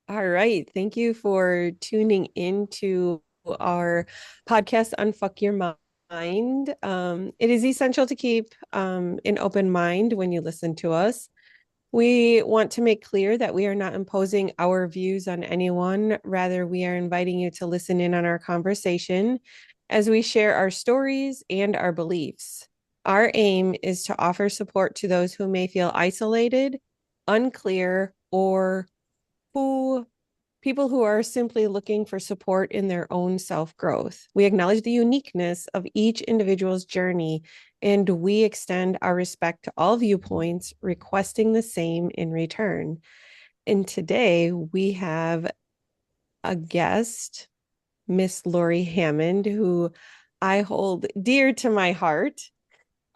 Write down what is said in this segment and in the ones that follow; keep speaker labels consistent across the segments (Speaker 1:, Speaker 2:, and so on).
Speaker 1: All right. Thank you for tuning into our podcast, Unfuck Your Mind. It is essential to keep an open mind when you listen to us. We want to make clear that we are not imposing our views on anyone. Rather, we are inviting you to listen in on our conversation as we share our stories and our beliefs. Our aim is to offer support to those who may feel isolated, unclear, or who people who are simply looking for support in their own self growth. We acknowledge the uniqueness of each individual's journey, and we extend our respect to all viewpoints, requesting the same in return. And today we have a guest, Miss Lori Hammond, who I hold dear to my heart.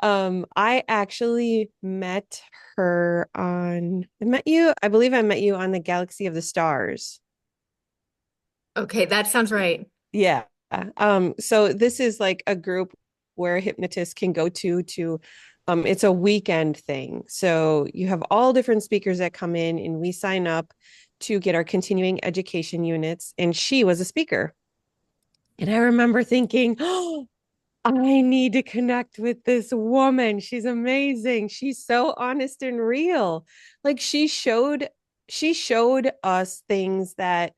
Speaker 1: I actually met her I believe I met you on the Galaxy of the Stars.
Speaker 2: Okay, that sounds right.
Speaker 1: Yeah. So this is like a group where hypnotists can go to it's a weekend thing. So you have all different speakers that come in and we sign up to get our continuing education units. And she was a speaker. And I remember thinking, oh, I need to connect with this woman. She's amazing. She's so honest and real. Like she showed us things that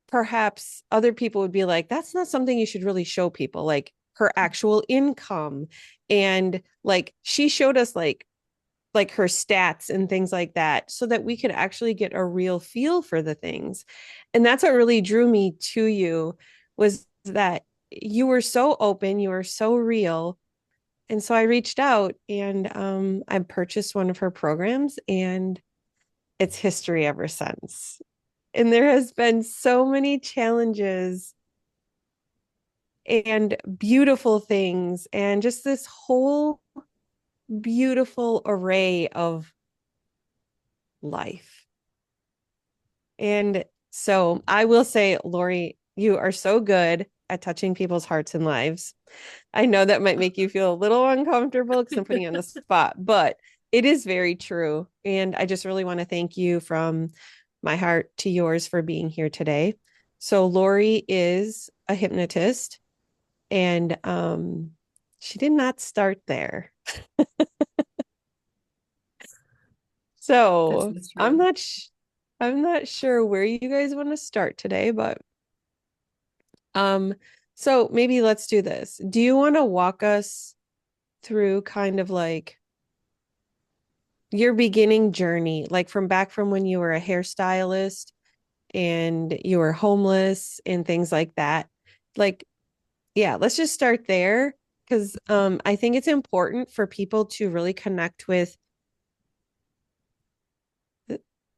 Speaker 1: perhaps other people would be like, that's not something you should really show people, like her actual income. And like she showed us like her stats and things like that so that we could actually get a real feel for the things. And that's what really drew me to you was that you were so open, you were so real. And so I reached out and I purchased one of her programs and it's history ever since. And there has been so many challenges and beautiful things and just this whole beautiful array of life. And so I will say, Lori, you are so good at touching people's hearts and lives. I know that might make you feel a little uncomfortable because I'm putting you on the spot, but it is very true. And I just really want to thank you from my heart to yours for being here today. So Lori is a hypnotist and she did not start there.
Speaker 2: That's
Speaker 1: So
Speaker 2: that's
Speaker 1: I'm
Speaker 2: true.
Speaker 1: not I'm not sure where you guys want to start today, but um so maybe let's do this. Do you want to walk us through kind of like your beginning journey, like from back from when you were a hairstylist and you were homeless and things like that? Like, yeah, let's just start there because I think it's important for people to really connect with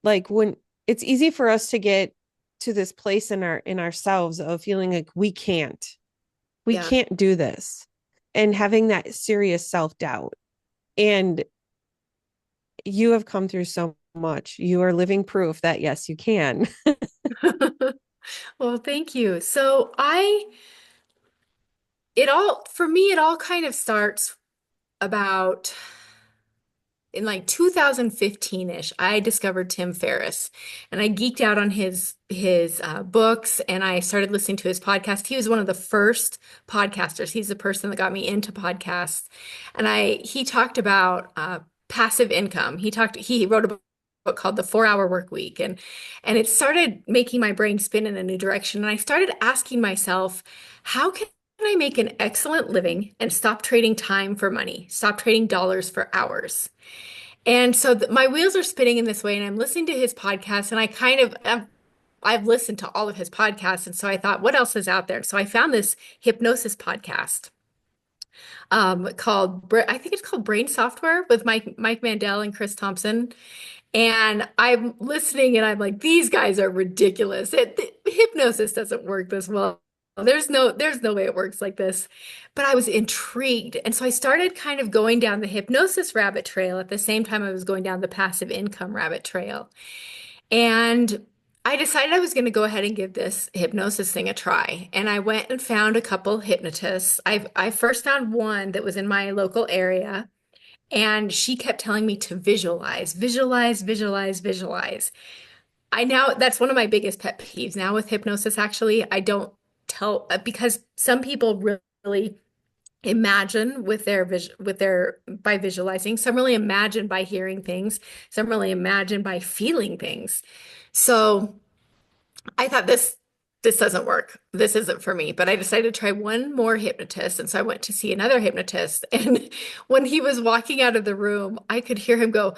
Speaker 1: like when it's easy for us to get to this place in ourselves of feeling like we
Speaker 2: Yeah.
Speaker 1: can't do this and having that serious self-doubt. And you have come through so much. You are living proof that yes, you can.
Speaker 2: Well, thank you. For me, it all kind of starts about in like 2015-ish. I discovered Tim Ferriss and I geeked out on his books and I started listening to his podcast. He was one of the first podcasters. He's the person that got me into podcasts. And he talked about passive income. He wrote a book called The 4 Hour Work Week and it started making my brain spin in a new direction. And I started asking myself, how can I make an excellent living and stop trading time for money, stop trading dollars for hours? And so my wheels are spinning in this way, and I'm listening to his podcast, and I've listened to all of his podcasts, and so I thought, what else is out there? So I found this hypnosis podcast I think it's called Brain Software with Mike Mandel and Chris Thompson. And I'm listening, and I'm like, these guys are ridiculous. Hypnosis doesn't work this well. There's no way it works like this. But I was intrigued. And so I started kind of going down the hypnosis rabbit trail at the same time I was going down the passive income rabbit trail. And I decided I was going to go ahead and give this hypnosis thing a try. And I went and found a couple hypnotists. I first found one that was in my local area. And she kept telling me to visualize, visualize, visualize, visualize. I now, that's one of my biggest pet peeves now with hypnosis, actually. I don't tell because some people really imagine with their by visualizing, some really imagine by hearing things, some really imagine by feeling things. So I thought this doesn't work. This isn't for me. But I decided to try one more hypnotist. And so I went to see another hypnotist. And when he was walking out of the room, I could hear him go,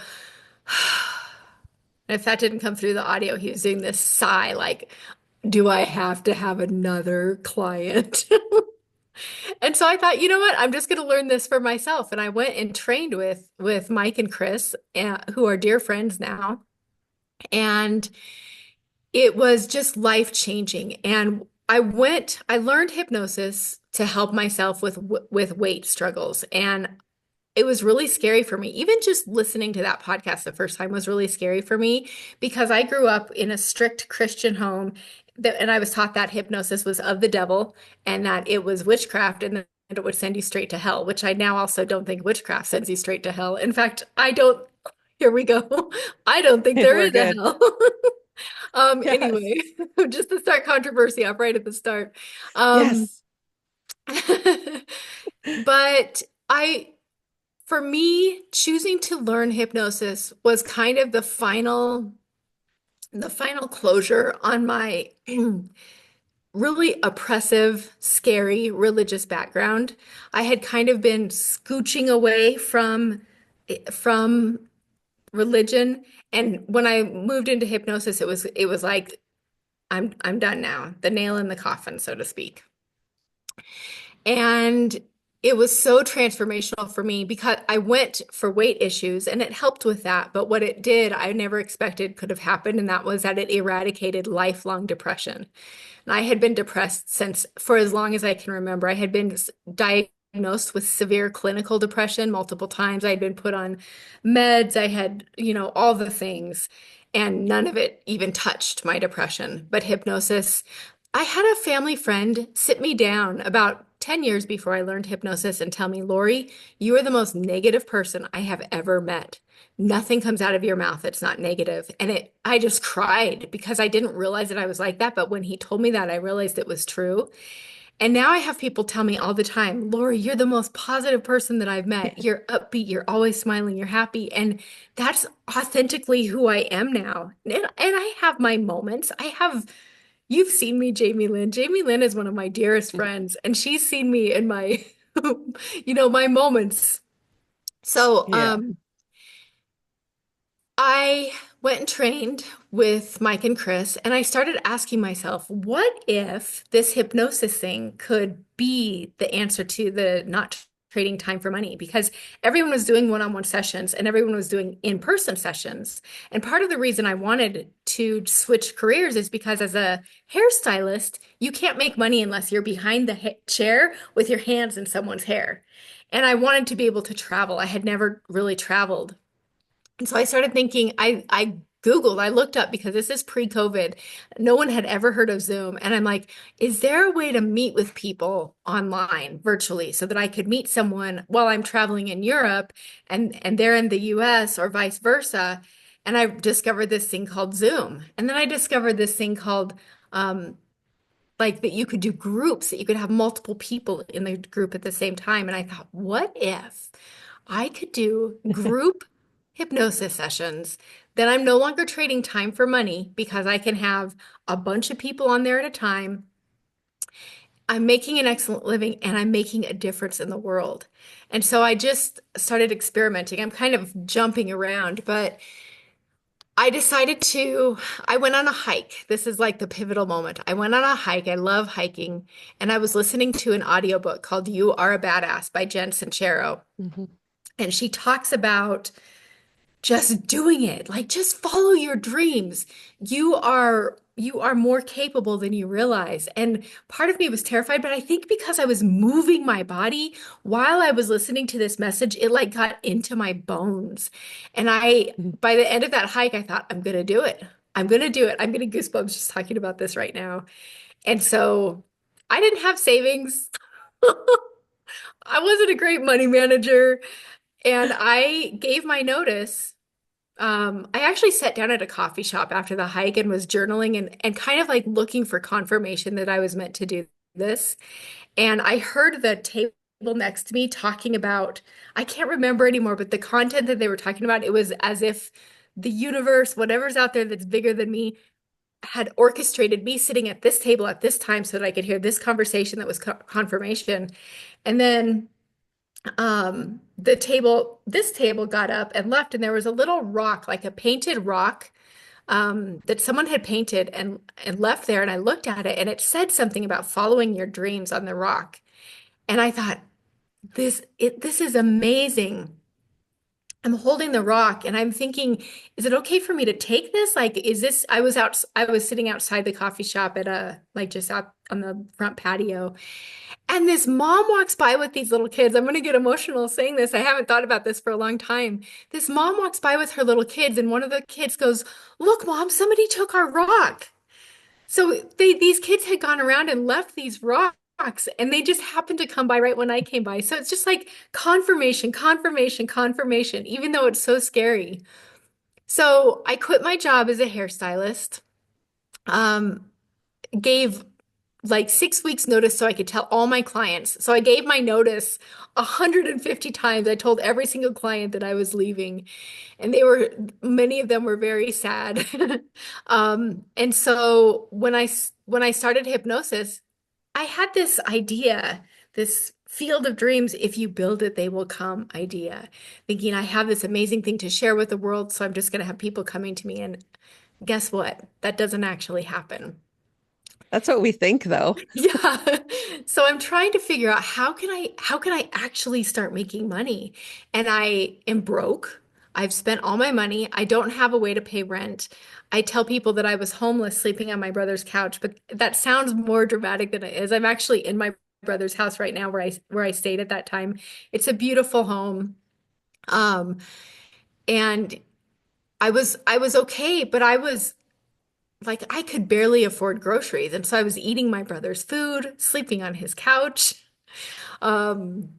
Speaker 2: and if that didn't come through the audio, he was doing this sigh, like, do I have to have another client? And so I thought, you know what? I'm just going to learn this for myself. And I went and trained with Mike and Chris, who are dear friends now. And it was just life changing. And I learned hypnosis to help myself with weight struggles. And it was really scary for me. Even just listening to that podcast the first time was really scary for me because I grew up in a strict Christian home and I was taught that hypnosis was of the devil and that it was witchcraft and that it would send you straight to hell, which I now also don't think witchcraft sends you straight to hell. In fact, I don't, here we go. I don't think there
Speaker 1: We're
Speaker 2: is a
Speaker 1: good.
Speaker 2: hell.
Speaker 1: Yes.
Speaker 2: Anyway, just to start controversy up right at the start. Um,
Speaker 1: Yes.
Speaker 2: but I For me, choosing to learn hypnosis was kind of the final closure on my really oppressive, scary religious background. I had kind of been scooching away from religion, and when I moved into hypnosis, it was like I'm done now, the nail in the coffin, so to speak. And it was so transformational for me because I went for weight issues and it helped with that. But what it did, I never expected could have happened. And that was that it eradicated lifelong depression. And I had been depressed since for as long as I can remember. I had been diagnosed with severe clinical depression multiple times. I had been put on meds. I had, all the things. And none of it even touched my depression. But hypnosis, I had a family friend sit me down about 10 years before I learned hypnosis and tell me, Lori, you are the most negative person I have ever met. Nothing comes out of your mouth that's not negative. And I just cried because I didn't realize that I was like that. But when he told me that, I realized it was true. And now I have people tell me all the time, Lori, you're the most positive person that I've met. You're upbeat, you're always smiling, you're happy. And that's authentically who I am now. And I have my moments. You've seen me, Jamie Lynn. Jamie Lynn is one of my dearest friends, and she's seen me in my, my moments. So,
Speaker 1: Yeah.
Speaker 2: I went and trained with Mike and Chris, and I started asking myself, what if this hypnosis thing could be the answer to the not trading time for money? Because everyone was doing one-on-one sessions and everyone was doing in-person sessions. And part of the reason I wanted to switch careers is because as a hairstylist, you can't make money unless you're behind the chair with your hands in someone's hair. And I wanted to be able to travel. I had never really traveled. And so I started thinking, I Googled, I looked up because this is pre-COVID. No one had ever heard of Zoom. And I'm like, is there a way to meet with people online virtually so that I could meet someone while I'm traveling in Europe and they're in the US or vice versa? And I discovered this thing called Zoom. And then I discovered this thing called like that you could do groups, that you could have multiple people in the group at the same time. And I thought, what if I could do group hypnosis sessions? Then I'm no longer trading time for money because I can have a bunch of people on there at a time. I'm making an excellent living and I'm making a difference in the world. And so I just started experimenting. I'm kind of jumping around, but I went on a hike. This is like the pivotal moment. I went on a hike. I love hiking. And I was listening to an audiobook called You Are a Badass by Jen Sincero.
Speaker 1: Mhm.
Speaker 2: And she talks about just doing it. Like just follow your dreams. You are more capable than you realize. And part of me was terrified, but I think because I was moving my body while I was listening to this message, it like got into my bones. And by the end of that hike, I thought, I'm gonna do it. I'm gonna do it. I'm getting goosebumps just talking about this right now. And so I didn't have savings. I wasn't a great money manager. And I gave my notice I actually sat down at a coffee shop after the hike and was journaling and kind of like looking for confirmation that I was meant to do this. And I heard the table next to me talking about, I can't remember anymore, but the content that they were talking about, it was as if the universe, whatever's out there that's bigger than me, had orchestrated me sitting at this table at this time so that I could hear this conversation that was confirmation. And then this table got up and left, and there was a little rock, like a painted rock, that someone had painted and left there. And I looked at it and it said something about following your dreams on the rock. And I thought, this is amazing. I'm holding the rock and I'm thinking, is it okay for me to take this? Like, is this, I was sitting outside the coffee shop at like just out on the front patio. And this mom walks by with these little kids. I'm going to get emotional saying this. I haven't thought about this for a long time. This mom walks by with her little kids, and one of the kids goes, "Look, mom, somebody took our rock." So these kids had gone around and left these rocks, and they just happened to come by right when I came by. So it's just like confirmation, confirmation, confirmation, even though it's so scary. So I quit my job as a hairstylist, um, gave like 6 weeks notice so I could tell all my clients. So I gave my notice 150 times. I told every single client that I was leaving, and many of them were very sad. And so when I started hypnosis, I had this idea, this field of dreams, if you build it, they will come idea, thinking I have this amazing thing to share with the world, so I'm just going to have people coming to me. And guess what? That doesn't actually happen.
Speaker 1: That's what we think, though.
Speaker 2: Yeah. So I'm trying to figure out how can I actually start making money? And I am broke. I've spent all my money. I don't have a way to pay rent. I tell people that I was homeless sleeping on my brother's couch, but that sounds more dramatic than it is. I'm actually in my brother's house right now where I stayed at that time. It's a beautiful home. Um, and I was okay, but I was like I could barely afford groceries. And so I was eating my brother's food, sleeping on his couch. Um,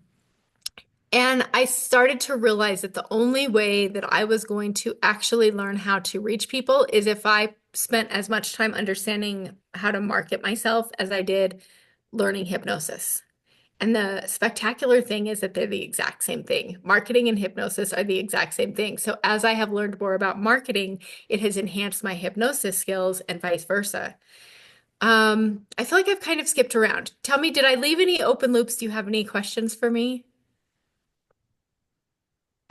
Speaker 2: and I started to realize that the only way that I was going to actually learn how to reach people is if I spent as much time understanding how to market myself as I did learning hypnosis. And the spectacular thing is that they're the exact same thing. Marketing and hypnosis are the exact same thing. So as I have learned more about marketing, it has enhanced my hypnosis skills and vice versa. I feel like I've kind of skipped around. Tell me, did I leave any open loops? Do you have any questions for me?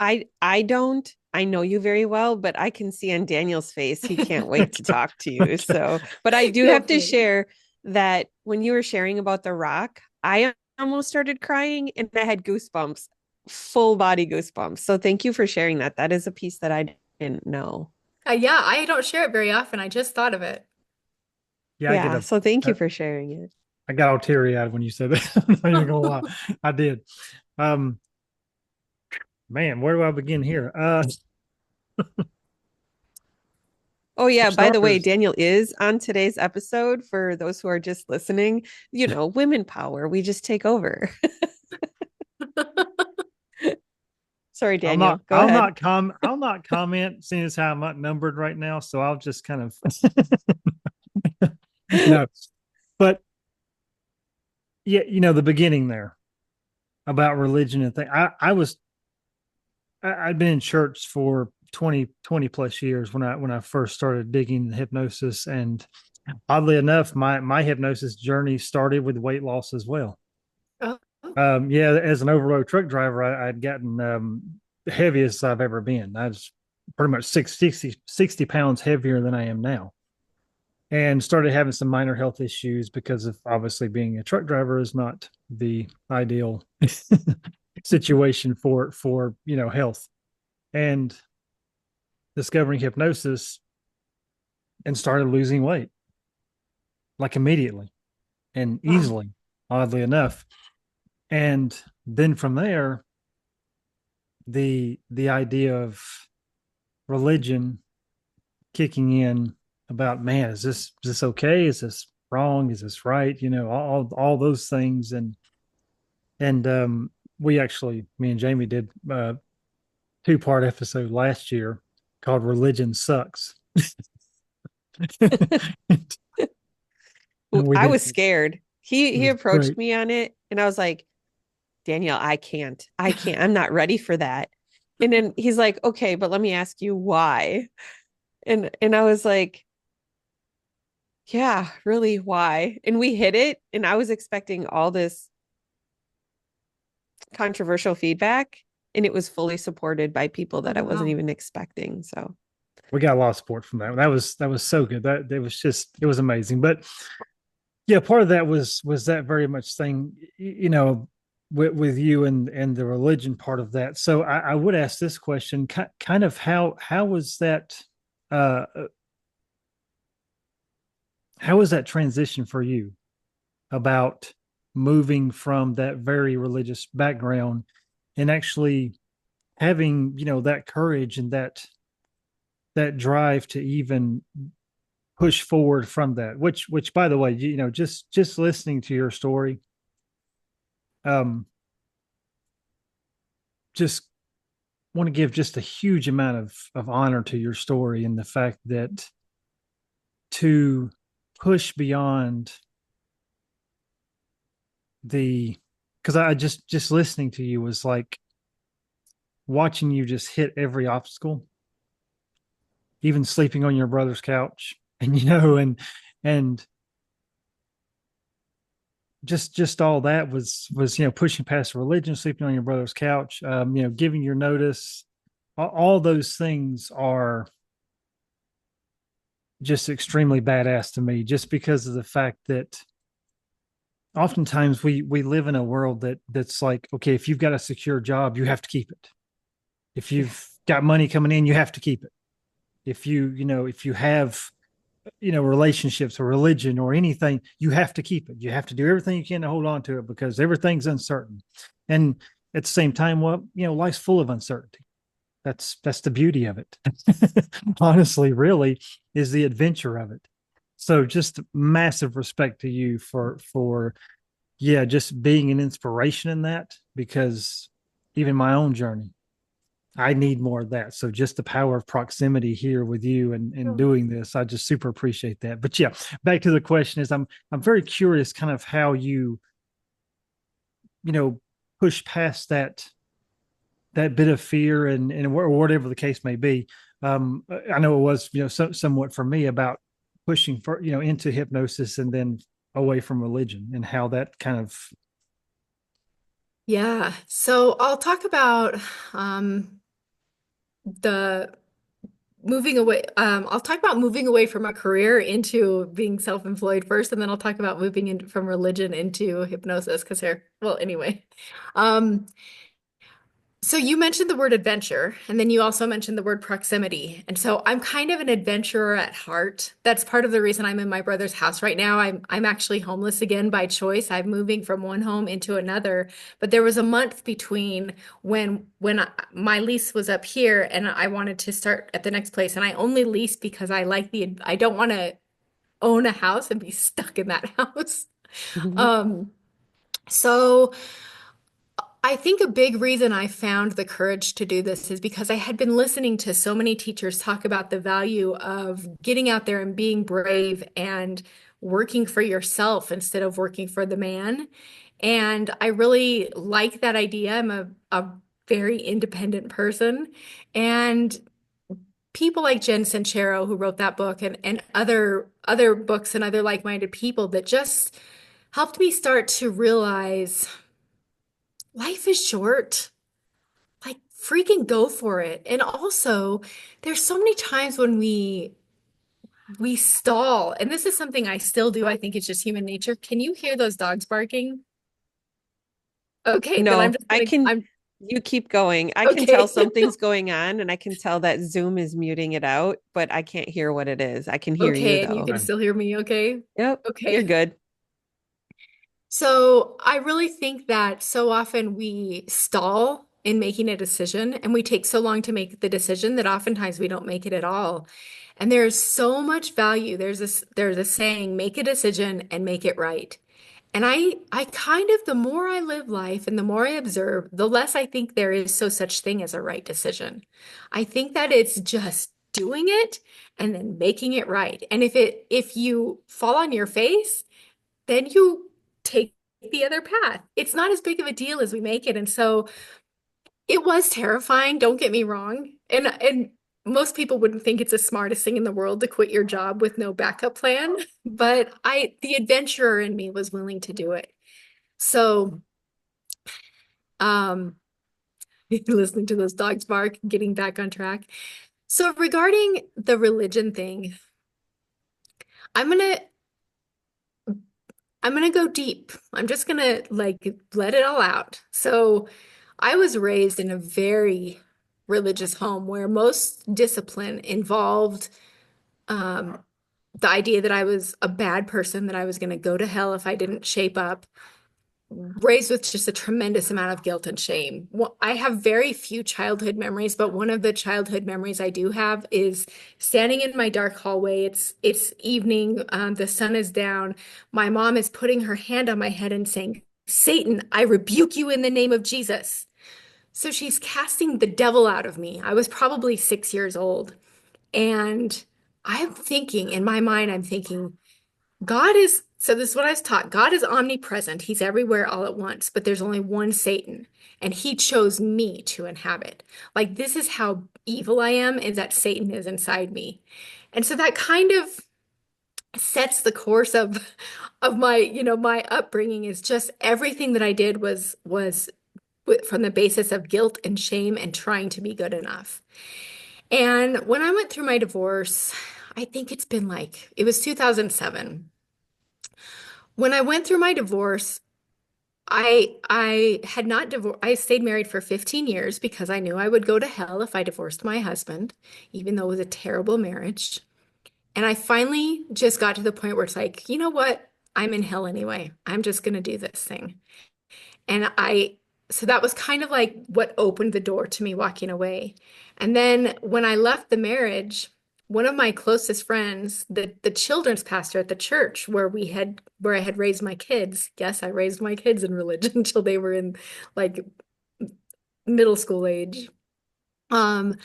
Speaker 1: I don't. I know you very well, but I can see on Daniel's face he can't wait to
Speaker 3: Okay.
Speaker 1: talk to you.
Speaker 3: Okay.
Speaker 1: So, but I do
Speaker 2: Go
Speaker 1: have to
Speaker 2: for it.
Speaker 1: share that when you were sharing about the rock, I almost started crying and I had goosebumps, full body goosebumps. So thank you for sharing that. That is a piece that I didn't know.
Speaker 2: Yeah, I don't share it very often. I just thought of it.
Speaker 3: Yeah,
Speaker 1: Yeah, so thank you
Speaker 3: uh,
Speaker 1: for sharing it.
Speaker 3: I got all teary eyed when you said that. I'm not even gonna lie. I did. Um, man, where do I begin here?
Speaker 1: Oh,
Speaker 3: For
Speaker 1: yeah. By the way,
Speaker 3: starters,
Speaker 1: Daniel is on today's episode for those who are just listening. You know, women power. We just take over. Sorry, Daniel. Go ahead.
Speaker 3: I'll not comment seeing as how I'm outnumbered right now. So I'll just kind of no. But yeah, the beginning there about religion and thing. I'd been in church for 20 plus years when I first started digging hypnosis. And oddly enough, my hypnosis journey started with weight loss as well.
Speaker 2: Oh,
Speaker 3: Yeah, as an overload truck driver, I'd gotten the heaviest I've ever been. I was pretty much 60 pounds heavier than I am now, and started having some minor health issues because of obviously being a truck driver is not the ideal situation for health. And discovering hypnosis and started losing weight like immediately and
Speaker 2: wow.
Speaker 3: easily, oddly enough. And then from there, the idea of religion kicking in about, man, is this okay? Is this wrong? Is this right? All those things. And we actually, me and Jamie did a 2-part episode last year called Religion Sucks. And we
Speaker 1: I
Speaker 3: did.
Speaker 1: was scared.
Speaker 3: It
Speaker 1: He
Speaker 3: was
Speaker 1: approached
Speaker 3: great.
Speaker 1: me on it and I was like, Danielle, I can't. I can't. I'm not ready for that. And then he's like, okay, but let me ask you why. And I was like, yeah, really, why? And we hit it, and I was expecting all this controversial feedback, and it was fully supported by people
Speaker 2: Oh,
Speaker 1: that I wasn't
Speaker 2: wow.
Speaker 1: even expecting. So,
Speaker 3: We got a lot of support from that. That was so good. That it was just it was amazing. But yeah, part of that was that very much thing, with you and the religion part of that. So I would ask this question, kind of how was that uh how was that transition for you about moving from that very religious background and actually having, that courage and that drive to even push forward from that, which by the way, just listening to your story, um just want to give just a huge amount of honor to your story and the fact that to push beyond the because I just listening to you was like watching you just hit every obstacle, even sleeping on your brother's couch, and and just all that was pushing past religion, sleeping on your brother's couch, giving your notice. All those things are just extremely badass to me, just because of the fact that oftentimes we live in a world that's like, okay, if you've got a secure job, you have to keep it. If you've
Speaker 1: yes.
Speaker 3: got money coming in, you have to keep it. If you have relationships or religion or anything, you have to keep it. You have to do everything you can to hold on to it because everything's uncertain. And at the same time, well, life's full of uncertainty. That's the beauty of it. Honestly, really, is the adventure of it. So just massive respect to you for yeah, just being an inspiration in that, because even my own journey, I need more of that. So just the power of proximity here with you and
Speaker 2: Oh.
Speaker 3: doing this, I just super appreciate that. But yeah, back to the question is I'm very curious kind of how you know, push past that bit of fear and or whatever the case may be. I know it was, somewhat for me about pushing for, into hypnosis and then away from religion and how that kind of,
Speaker 2: Yeah. So I'll talk about um, the moving away. I'll talk about moving away from a career into being self-employed first, and then I'll talk about moving in from religion into hypnosis because well, anyway. Um, So you mentioned the word adventure, and then you also mentioned the word proximity. And so I'm kind of an adventurer at heart. That's part of the reason I'm in my brother's house right now. I'm actually homeless again by choice. I'm moving from one home into another. But there was a month between my lease was up here and I wanted to start at the next place. And I only leased because I don't want to own a house and be stuck in that house.
Speaker 1: Mhm.
Speaker 2: Um, so I think a big reason I found the courage to do this is because I had been listening to so many teachers talk about the value of getting out there and being brave and working for yourself instead of working for the man. And I really like that idea. I'm a very independent person. And people like Jen Sincero, who wrote that book, and other books and other like-minded people that just helped me start to realize life is short. Like freaking go for it. And also, there's so many times when we stall, and this is something I still do. I think it's just human nature. Can you hear those dogs barking? Okay, then
Speaker 1: No,
Speaker 2: I'm
Speaker 1: you keep going. I can tell
Speaker 2: okay.
Speaker 1: something's going on and I can tell that Zoom is muting it out, but I can't hear what it is. I can hear you
Speaker 2: Okay, and you
Speaker 1: though.
Speaker 2: can still hear me, okay?
Speaker 1: Yep, you're
Speaker 2: Okay.
Speaker 1: good.
Speaker 2: So I really think that so often we stall in making a decision and we take so long to make the decision that oftentimes we don't make it at all. And there's so much value. There's a saying, make a decision and make it right. And I kind of the more I live life and the more I observe, the less I think there is so such thing as a right decision. I think that it's just doing it and then making it right. And if you fall on your face, then you take the other path. It's not as big of a deal as we make it. And so it was terrifying, don't get me wrong. And most people wouldn't think it's the smartest thing in the world to quit your job with no backup plan, but the adventurer in me was willing to do it. So, um, listening to those dogs bark, getting back on track. So regarding the religion thing, I'm gonna I'm gonna go deep. I'm just gonna like let it all out. So I was raised in a very religious home where most discipline involved um, the idea that I was a bad person, that I was gonna go to hell if I didn't shape up, raised with just a tremendous amount of guilt and shame. Well, I have very few childhood memories, but one of the childhood memories I do have is standing in my dark hallway. It's evening, the sun is down. My mom is putting her hand on my head and saying, "Satan, I rebuke you in the name of Jesus." So she's casting the devil out of me. I was probably 6 years old. And I'm thinking, in my mind, I'm thinking, so this is what I was taught. God is omnipresent. He's everywhere all at once, but there's only one Satan, and he chose me to inhabit. Like, this is how evil I am, is that Satan is inside me. And so that kind of sets the course of my, my upbringing is just everything that I did was from the basis of guilt and shame and trying to be good enough. And when I went through my divorce, I think it was 2007. When I went through my divorce, I had not divorced. I stayed married for 15 years because I knew I would go to hell if I divorced my husband, even though it was a terrible marriage. And I finally just got to the point where it's like, you know what? I'm in hell anyway. I'm just going to do this thing. And so that was kind of like what opened the door to me walking away. And then when I left the marriage, one of my closest friends, the children's pastor at the church where I had raised my kids. Yes, I raised my kids in religion until they were in like middle school age. Um,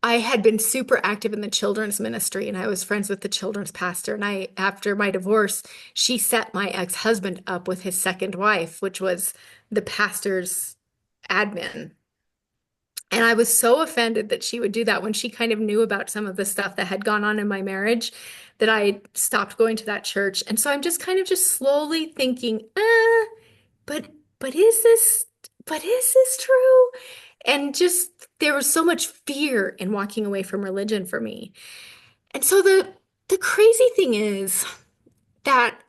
Speaker 2: I had been super active in the children's ministry and I was friends with the children's pastor. And after my divorce, she set my ex-husband up with his second wife, which was the pastor's admin. And I was so offended that she would do that when she kind of knew about some of the stuff that had gone on in my marriage that I stopped going to that church. And so I'm just kind of just slowly thinking, but but is this true? And just there was so much fear in walking away from religion for me. And so the crazy thing is that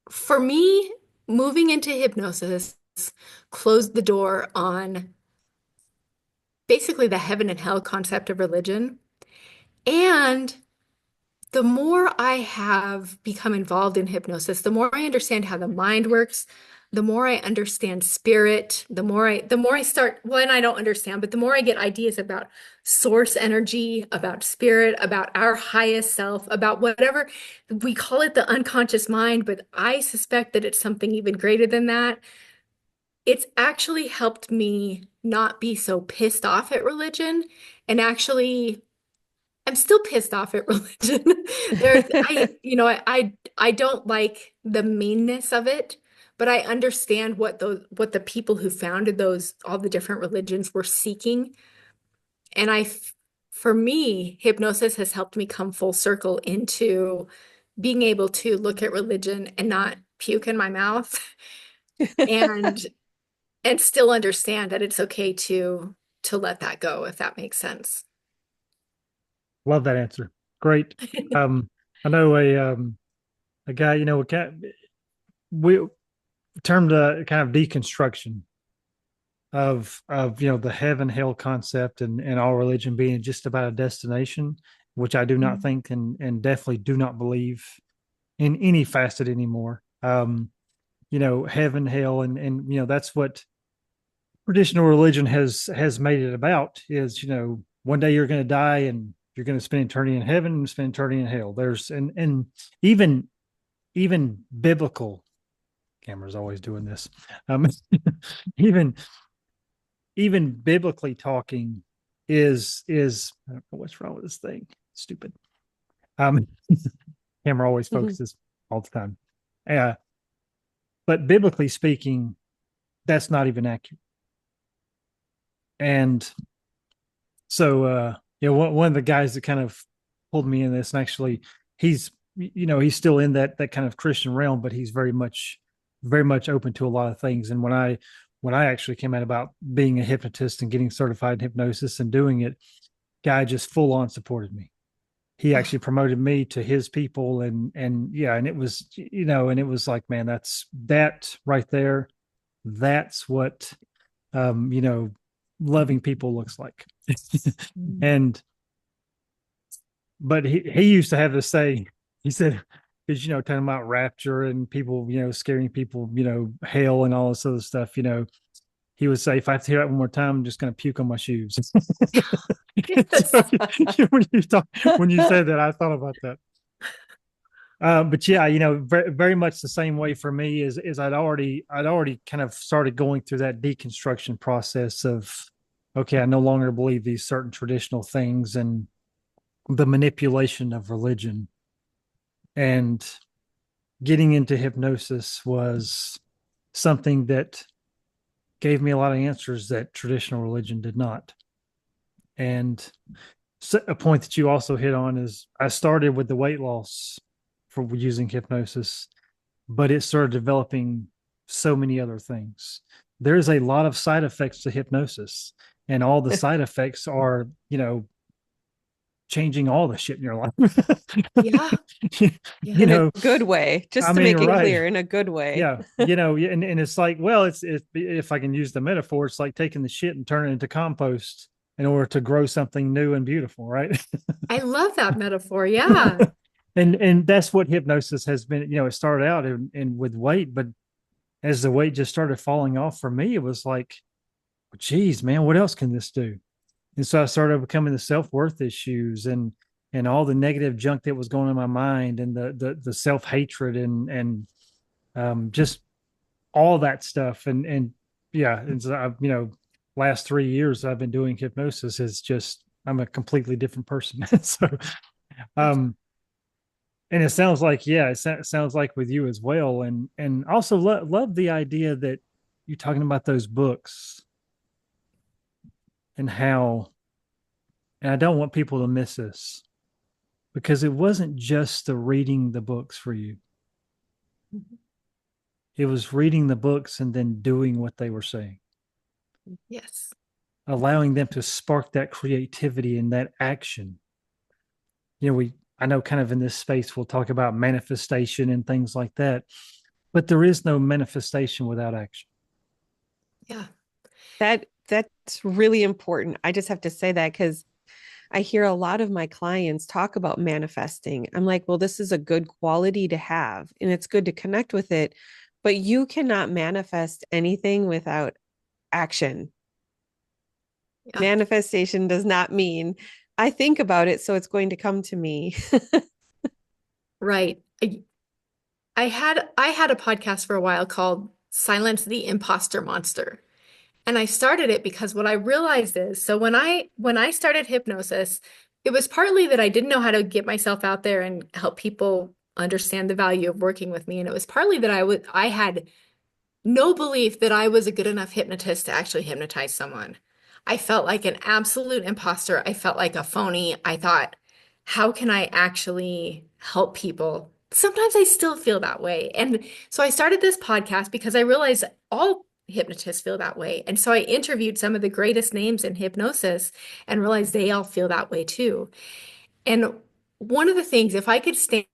Speaker 2: for me, moving into hypnosis closed the door on basically the heaven and hell concept of religion. And the more I have become involved in hypnosis, the more I understand how the mind works, the more I understand spirit, the more I start, well, and I don't understand, but the more I get ideas about source energy, about spirit, about our highest self, about whatever we call it, the unconscious mind, but I suspect that it's something even greater than that. It's actually helped me not be so pissed off at religion and actually I'm still pissed off at religion. I don't like the meanness of it, but I understand what the people who founded all the different religions were seeking. And for me, hypnosis has helped me come full circle into being able to look at religion and not puke in my mouth and and still understand that it's okay to let that go, if that makes sense.
Speaker 3: Love that answer. Great. I know a guy, we termed a kind of deconstruction of the heaven hell concept and all religion being just about a destination, which I do not think and definitely do not believe in any facet anymore. Heaven, hell, and that's what traditional religion has made it about is one day you're going to die and you're going to spend eternity in heaven and spend eternity in hell. There's and even biblical camera's always doing this. Um, even even biblically talking, is I don't know what's wrong with this thing. Stupid. Um, camera always
Speaker 1: Mhm.
Speaker 3: focuses all the time. Uh, but biblically speaking, that's not even accurate. And so, one of the guys that kind of pulled me in this, and actually, he's still in that kind of Christian realm, but he's very much open to a lot of things. And when I actually came out about being a hypnotist and getting certified in hypnosis and doing it, guy just full on supported me. He actually promoted me to his people, and yeah, and it was like, man, that right there. That's what um, you know, loving people looks like.
Speaker 2: Mm.
Speaker 3: And but he used to have this say, he said, because talking about rapture and people, scaring people, hell and all this other stuff, he would say, if I have to hear that one more time, I'm just gonna puke on my shoes. So,
Speaker 2: Yes.
Speaker 3: when you said that, I thought about that. But yeah, very, very much the same way for me is I'd already kind of started going through that deconstruction process of, okay, I no longer believe these certain traditional things and the manipulation of religion. And getting into hypnosis was something that gave me a lot of answers that traditional religion did not. And a point that you also hit on is I started with the weight loss for using hypnosis, but it started developing so many other things. There's a lot of side effects to hypnosis, and all the side effects are, changing all the shit in your life.
Speaker 2: Yeah. Yeah.
Speaker 3: you
Speaker 1: In a
Speaker 3: know,
Speaker 1: good way,
Speaker 3: I
Speaker 1: just to
Speaker 3: mean,
Speaker 1: make it
Speaker 3: right.
Speaker 1: clear, in a good way.
Speaker 3: Yeah. And it's like, well, it's if I can use the metaphor, it's like taking the shit and turning it into compost in order to grow something new and beautiful, right?
Speaker 2: I love that metaphor. Yeah.
Speaker 3: And that's what hypnosis has been. It started out in with weight, but as the weight just started falling off for me, it was like, geez, man, what else can this do? And so I started becoming the self-worth issues and all the negative junk that was going on in my mind and the self-hatred and just all that stuff. And yeah, and so I've, last 3 years I've been doing hypnosis is just I'm a completely different person. So um and it sounds like, yeah, sounds like with you as well. And also love the idea that you're talking about those books and how, and I don't want people to miss this because it wasn't just the reading the books for you. It was reading the books and then doing what they were saying,
Speaker 2: Yes.
Speaker 3: allowing them to spark that creativity and that action. I know kind of in this space, we'll talk about manifestation and things like that, but there is no manifestation without action.
Speaker 2: Yeah.
Speaker 1: That's really important. I just have to say that because I hear a lot of my clients talk about manifesting. I'm like, well, this is a good quality to have, and it's good to connect with it, but you cannot manifest anything without action.
Speaker 2: Yeah.
Speaker 1: Manifestation does not mean I think about it, so it's going to come to me.
Speaker 2: Right. I had a podcast for a while called Silence the Imposter Monster. And I started it because what I realized is, so when I started hypnosis, it was partly that I didn't know how to get myself out there and help people understand the value of working with me. And it was partly that I had no belief that I was a good enough hypnotist to actually hypnotize someone. I felt like an absolute imposter. I felt like a phony. I thought, how can I actually help people? Sometimes I still feel that way. And so I started this podcast because I realized all hypnotists feel that way. And so I interviewed some of the greatest names in hypnosis and realized they all feel that way too. And one of the things, if I could stand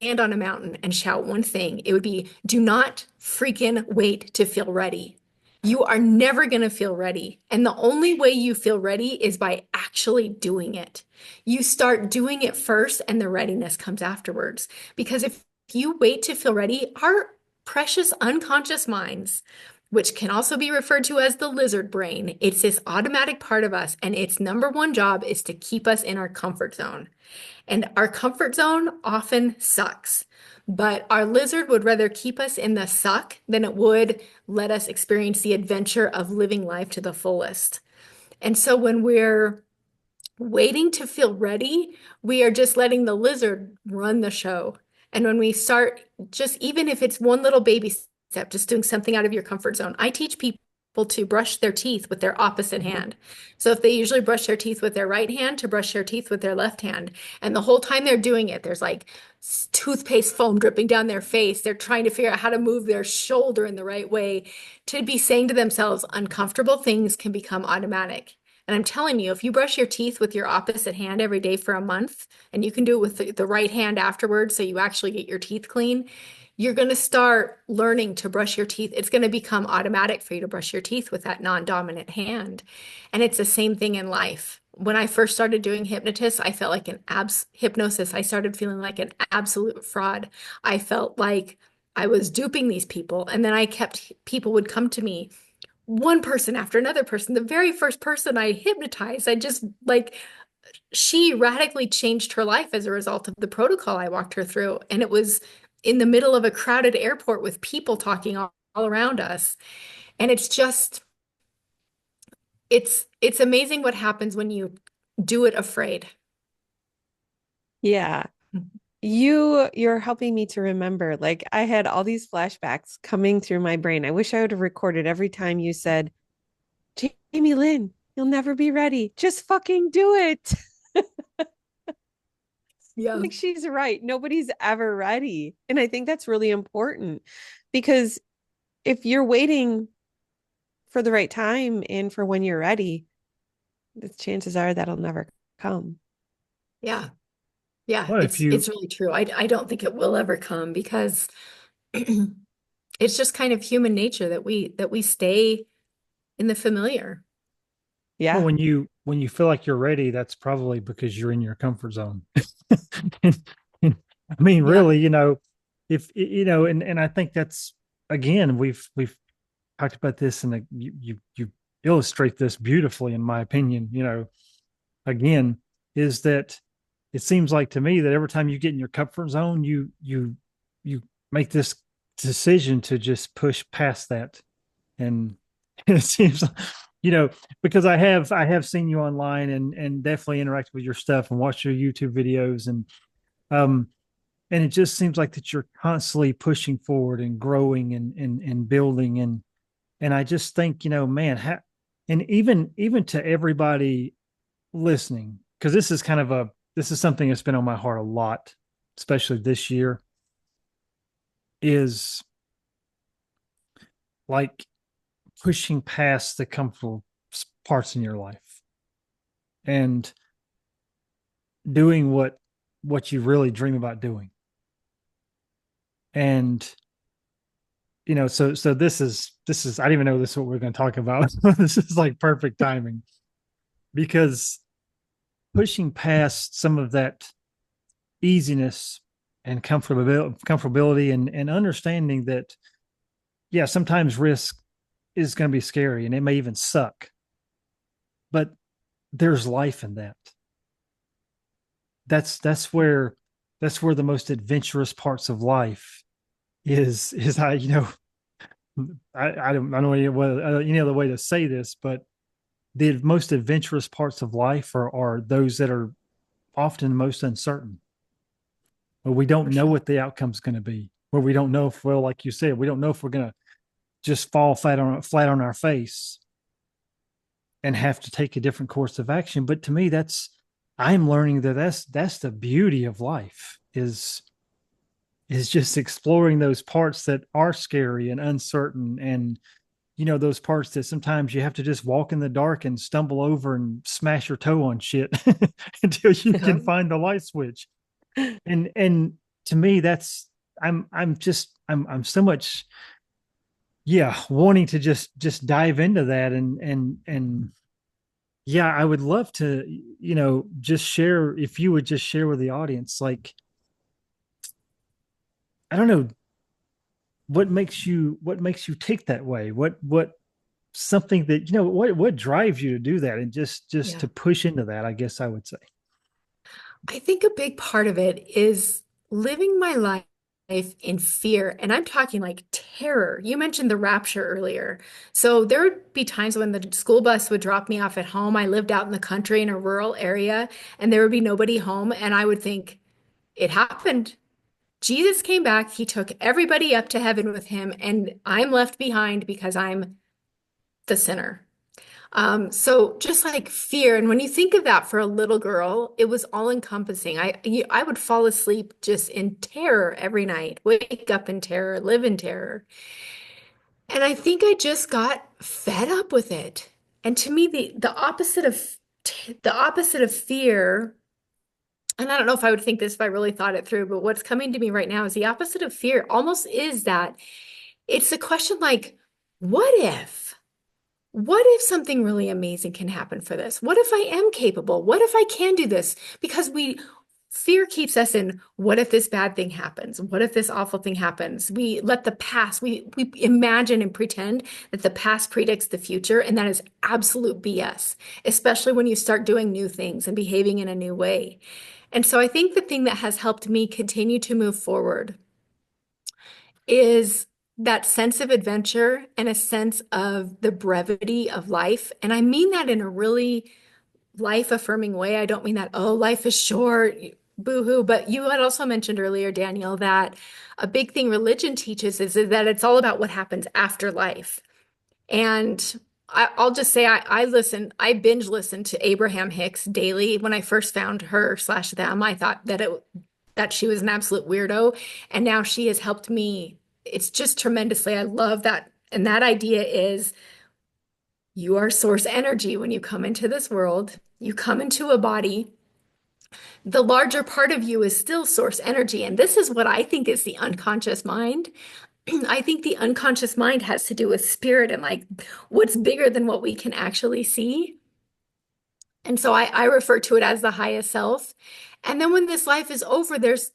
Speaker 2: on a mountain and shout one thing, it would be do not freaking wait to feel ready. You are never going to feel ready. And the only way you feel ready is by actually doing it. You start doing it first, and the readiness comes afterwards. Because if you wait to feel ready, our precious unconscious minds, which can also be referred to as the lizard brain, it's this automatic part of us, and its number one job is to keep us in our comfort zone. And our comfort zone often sucks. But our lizard would rather keep us in the suck than it would let us experience the adventure of living life to the fullest. And so when we're waiting to feel ready, we are just letting the lizard run the show. And when we start, just even if it's one little baby step, just doing something out of your comfort zone. I teach people to brush their teeth with their opposite hand. So if they usually brush their teeth with their right hand, to brush their teeth with their left hand. And the whole time they're doing it, there's like toothpaste foam dripping down their face. They're trying to figure out how to move their shoulder in the right way, to be saying to themselves, uncomfortable things can become automatic. And I'm telling you, if you brush your teeth with your opposite hand every day for a month, and you can do it with the right hand afterwards, so you actually get your teeth clean, you're going to start learning to brush your teeth. It's going to become automatic for you to brush your teeth with that non-dominant hand. And it's the same thing in life. When I first started doing hypnosis, I started feeling like an absolute fraud. I felt like I was duping these people. And then people would come to me, one person after another person. The very first person I hypnotized, I just like, she radically changed her life as a result of the protocol I walked her through. And it was in the middle of a crowded airport with people talking all around us. And it's amazing what happens when you do it afraid.
Speaker 1: Yeah. You're helping me to remember. Like I had all these flashbacks coming through my brain. I wish I would have recorded every time you said, Jamie Lynn, you'll never be ready. Just fucking do it.
Speaker 2: Yeah.
Speaker 1: Like she's right. Nobody's ever ready. And I think that's really important because if you're waiting for the right time and for when you're ready, the chances are that'll never come.
Speaker 2: Yeah. Yeah.
Speaker 3: Well, if you
Speaker 2: It's really true. I don't think it will ever come because it's just kind of human nature that we stay in the familiar.
Speaker 3: well
Speaker 1: Yeah.
Speaker 3: when you feel like you're ready, that's probably because you're in your comfort zone. and, I mean,
Speaker 2: Yeah.
Speaker 3: really, if and I think that's again, we've talked about this, and you illustrate this beautifully, in my opinion. Again, is that it seems like to me that every time you get in your comfort zone, you make this decision to just push past that, and it seems you know because I have seen you online and definitely interacted with your stuff and watched your YouTube videos, um and it just seems like that you're constantly pushing forward and growing and building, and I just think, man, and even to everybody listening, because this is something that's been on my heart a lot, especially this year, is like pushing past the comfortable parts in your life and doing what you really dream about doing. And so this is I didn't even know this is what we're going to talk about. This is like perfect timing, because pushing past some of that easiness and comfortability, and understanding that, yeah, sometimes risk is going to be scary and it may even suck, but there's life in that. That's where the most adventurous parts of life is. I don't know what any other way to say this, but the most adventurous parts of life are those that are often most uncertain, where we don't
Speaker 2: For
Speaker 3: know
Speaker 2: sure.
Speaker 3: what the outcome's going to be, where we don't know if, well, like you said, we don't know if we're going to just fall flat on our face and have to take a different course of action. But to me, I'm learning that that's the beauty of life, is just exploring those parts that are scary and uncertain, and those parts that sometimes you have to just walk in the dark and stumble over and smash your toe on shit until you
Speaker 2: Yeah.
Speaker 3: can find the light switch. And to me, I'm so much, yeah, wanting to just dive into that, and yeah, I would love to, just share, if you would just share with the audience, like, I don't know, what makes you tick that way, what something that, what drives you to do that, and just
Speaker 2: Yeah.
Speaker 3: to push into that, I guess I would say.
Speaker 2: I think a big part of it is living my life. in fear, and I'm talking like terror. You mentioned the rapture earlier. So there would be times when the school bus would drop me off at home. I lived out in the country in a rural area, and there would be nobody home, and I would think, it happened. Jesus came back, he took everybody up to heaven with him, and I'm left behind because I'm the sinner. So just like fear, and when you think of that for a little girl, it was all encompassing. I would fall asleep just in terror every night, wake up in terror, live in terror. And I think I just got fed up with it. And to me, the opposite of fear, and I don't know if I would think this if I really thought it through, but what's coming to me right now is the opposite of fear almost is that it's a question like, what if? What if something really amazing can happen for this? What if I am capable? What if I can do this? Because fear keeps us in, what if this bad thing happens? What if this awful thing happens? We let the past, we imagine and pretend that the past predicts the future, and that is absolute BS, especially when you start doing new things and behaving in a new way. And so I think the thing that has helped me continue to move forward is that sense of adventure and a sense of the brevity of life. And I mean that in a really life-affirming way. I don't mean that, oh, life is short, boo-hoo. But you had also mentioned earlier, Daniel, that a big thing religion teaches is that it's all about what happens after life. And I'll just say I binge listened to Abraham Hicks daily. When I first found her slash them, I thought that she was an absolute weirdo. And now she has helped me. It's just tremendously. I love that. And that idea is you are source energy when you come into this world. You come into a body. The larger part of you is still source energy. And this is what I think is the unconscious mind. I think the unconscious mind has to do with spirit and like what's bigger than what we can actually see. And so I refer to it as the highest self. And then when this life is over, there's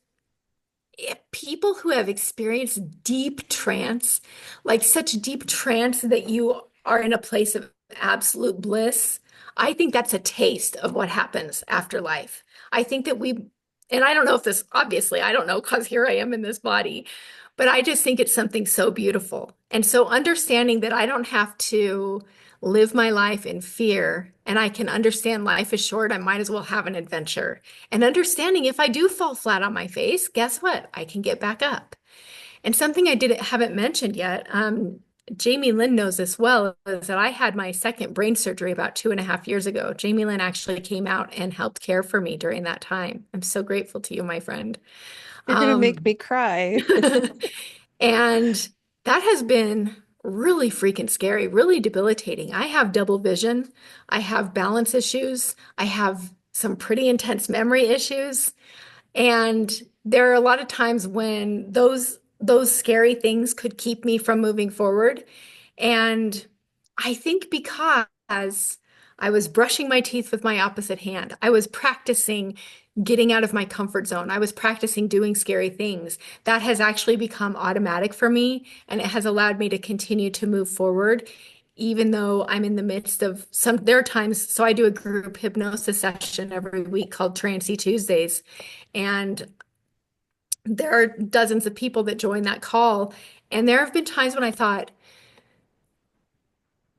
Speaker 2: people who have experienced deep trance, like such deep trance that you are in a place of absolute bliss. I think that's a taste of what happens after life. I think that and I don't know if this, obviously, I don't know because here I am in this body, but I just think it's something so beautiful. And so understanding that I don't have to live my life in fear and I can understand life is short, I might as well have an adventure. And understanding if I do fall flat on my face, guess what? I can get back up. And something I haven't mentioned yet, Jamie Lynn knows this well, is that I had my second brain surgery about 2.5 years ago. Jamie Lynn actually came out and helped care for me during that time. I'm so grateful to you, my friend.
Speaker 1: You're gonna make me cry.
Speaker 2: And that has been really freaking scary, really debilitating. I have double vision. I have balance issues. I have some pretty intense memory issues. And there are a lot of times when those scary things could keep me from moving forward. And I think because I was brushing my teeth with my opposite hand, I was practicing getting out of my comfort zone. I was practicing doing scary things. That has actually become automatic for me, and it has allowed me to continue to move forward, even though I'm in the midst of there are times, so I do a group hypnosis session every week called Trancy Tuesdays. And there are dozens of people that join that call. And there have been times when I thought,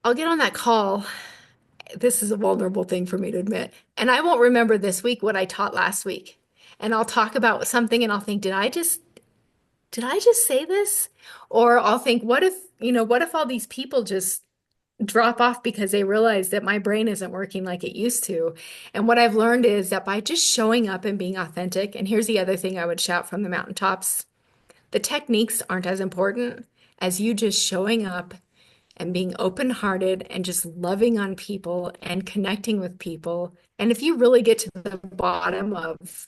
Speaker 2: I'll get on that call. This is a vulnerable thing for me to admit. And I won't remember this week what I taught last week. And I'll talk about something and I'll think, did I just say this? Or I'll think, what if all these people just drop off because they realize that my brain isn't working like it used to? And what I've learned is that by just showing up and being authentic, and here's the other thing I would shout from the mountaintops, the techniques aren't as important as you just showing up and being open-hearted and just loving on people and connecting with people. And if you really get to the bottom of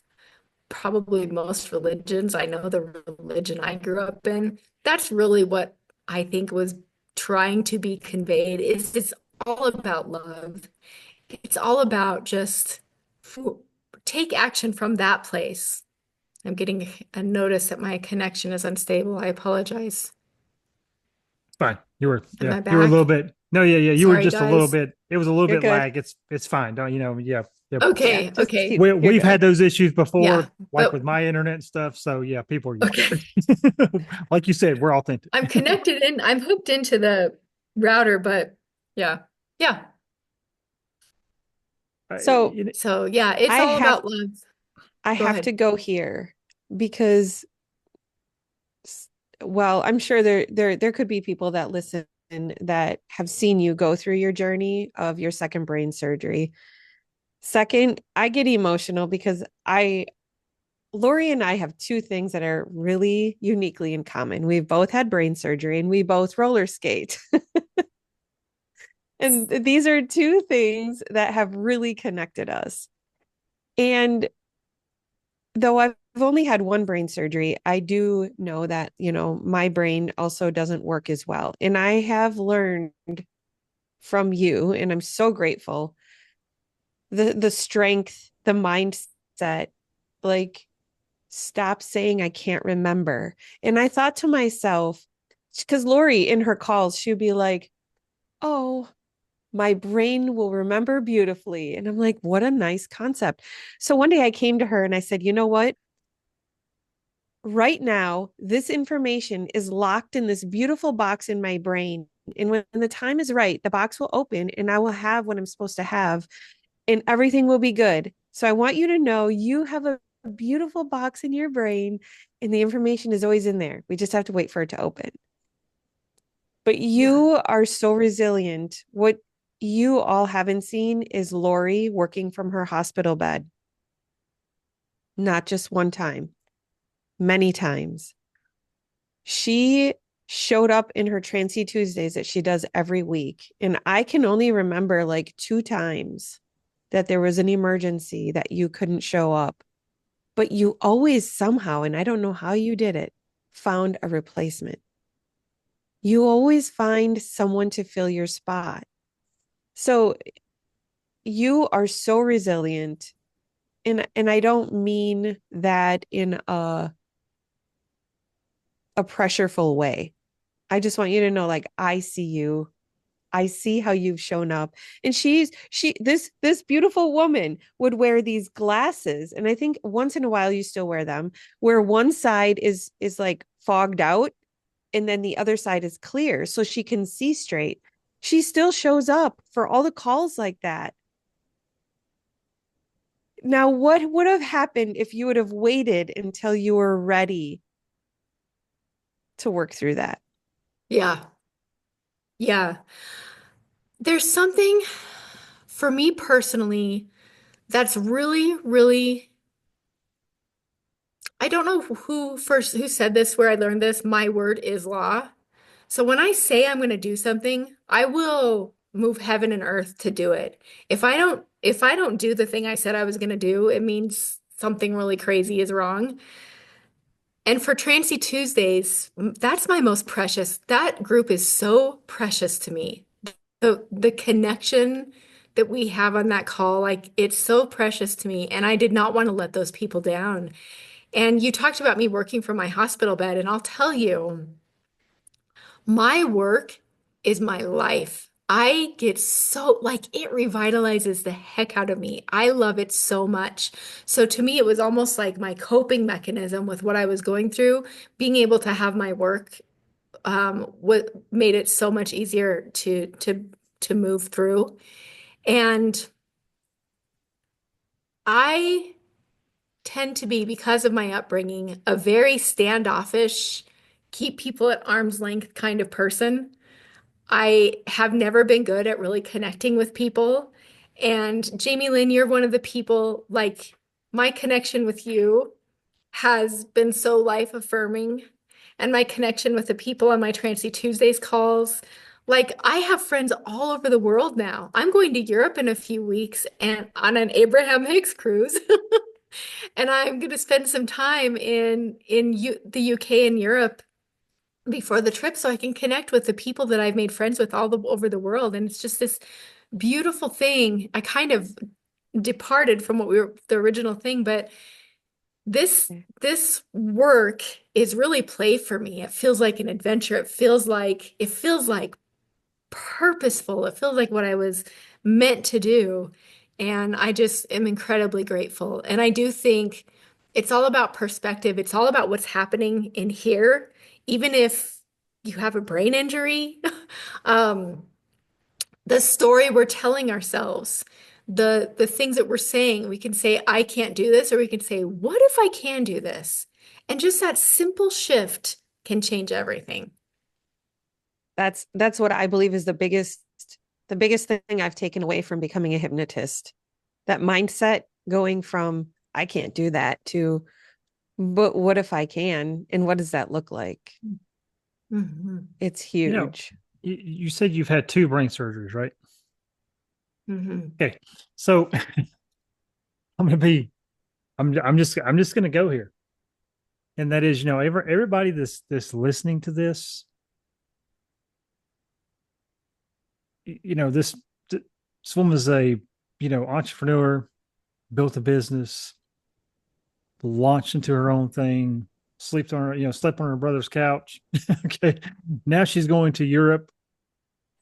Speaker 2: probably most religions, I know the religion I grew up in, that's really what I think was trying to be conveyed is it's all about love. It's all about just take action from that place. I'm getting a notice that my connection is unstable. I apologize.
Speaker 3: Fine.
Speaker 2: Am I
Speaker 3: You were a little
Speaker 2: back?
Speaker 3: bit. No, yeah. You were
Speaker 2: Sorry,
Speaker 3: just a little
Speaker 2: guys.
Speaker 3: bit. It was a little
Speaker 1: You're
Speaker 3: bit
Speaker 1: good.
Speaker 3: lag. It's fine. Don't, yeah. Yep.
Speaker 1: Yeah,
Speaker 2: Okay,
Speaker 1: just
Speaker 2: okay.
Speaker 1: keep, you're
Speaker 3: We've had
Speaker 1: good.
Speaker 3: those issues
Speaker 2: Yeah,
Speaker 3: before, like
Speaker 2: but
Speaker 3: with my internet and stuff. So yeah, people are used to
Speaker 2: okay.
Speaker 3: it. Like you said, we're authentic.
Speaker 2: I'm connected in, I'm hooked into the router, but yeah. Yeah.
Speaker 1: So
Speaker 2: So yeah, it's
Speaker 1: I
Speaker 2: all
Speaker 1: have
Speaker 2: about love.
Speaker 1: I
Speaker 2: Go
Speaker 1: have to
Speaker 2: ahead.
Speaker 1: go here because s- well, I'm sure there could be people that listen that have seen you go through your journey of your second brain surgery. Second, I get emotional because I Lori and I have two things that are really uniquely in common. We've both had brain surgery and we both roller skate. And these are two things that have really connected us. And though I've only had one brain surgery, I do know that, my brain also doesn't work as well. And I have learned from you, and I'm so grateful, the strength, the mindset, like stop saying I can't remember. And I thought to myself, because Lori in her calls, she'd be like, oh, my brain will remember beautifully. And I'm like, what a nice concept. So one day I came to her and I said, you know what? Right now, this information is locked in this beautiful box in my brain. And when the time is right, the box will open and I will have what I'm supposed to have and everything will be good. So I want you to know you have a beautiful box in your brain and the information is always in there. We just have to wait for it to open. But
Speaker 2: Yeah.
Speaker 1: you are so resilient. What you all haven't seen is Lori working from her hospital bed, not just one time, many times. She showed up in her Transy Tuesdays that she does every week. And I can only remember like two times that there was an emergency that you couldn't show up. But you always somehow, and I don't know how you did it, found a replacement. You always find someone to fill your spot. So you are so resilient. And I don't mean that in a pressureful way. I just want you to know, like, I see you. I see how you've shown up. And this beautiful woman would wear these glasses. And I think once in a while you still wear them, where one side is like fogged out and then the other side is clear so she can see straight. She still shows up for all the calls like that. Now, what would have happened if you would have waited until you were ready to work through that?
Speaker 2: Yeah. Yeah. There's something for me personally that's really, really, I don't know who said this, where I learned this. My word is law. So when I say I'm going to do something, I will move heaven and earth to do it. If I don't do the thing I said I was going to do, it means something really crazy is wrong. And for Transy Tuesdays, that's my most precious. That group is so precious to me. The connection that we have on that call, like it's so precious to me. And I did not want to let those people down. And you talked about me working from my hospital bed, and I'll tell you, my work is my life. I get so, like, it revitalizes the heck out of me. I love it so much. So to me, it was almost like my coping mechanism with what I was going through. Being able to have my work what made it so much easier to move through. And I tend to be, because of my upbringing, a very standoffish, keep people at arm's length kind of person. I have never been good at really connecting with people. And Jamie Lynn, you're one of the people, like, my connection with you has been so life affirming. And my connection with the people on my Transy Tuesdays calls. Like, I have friends all over the world now. I'm going to Europe in a few weeks and on an Abraham Hicks cruise. And I'm going to spend some time the UK and Europe before the trip so I can connect with the people that I've made friends with over the world. And it's just this beautiful thing. I kind of departed from what we were the original thing, but this this work is really play for me. It feels like an adventure. It feels like purposeful. It feels like what I was meant to do. And I just am incredibly grateful. And I do think it's all about perspective. It's all about what's happening in here, even if you have a brain injury. Um, the story we're telling ourselves, the things that we're saying, we can say, I can't do this, or we can say, what if I can do this? And just that simple shift can change everything.
Speaker 1: That's what I believe is the biggest thing I've taken away from becoming a hypnotist. That mindset going from I can't do that to but what if I can? And what does that look like?
Speaker 2: Mhm.
Speaker 1: It's
Speaker 3: You know,
Speaker 1: huge.
Speaker 3: you said you've had two brain surgeries, right?
Speaker 2: Mhm.
Speaker 3: Okay. So I'm gonna be I'm just gonna go here. And that is, everybody that's listening to this, this woman is a, entrepreneur, built a business, launched into her own thing, slept on her brother's couch. Okay. Now she's going to Europe,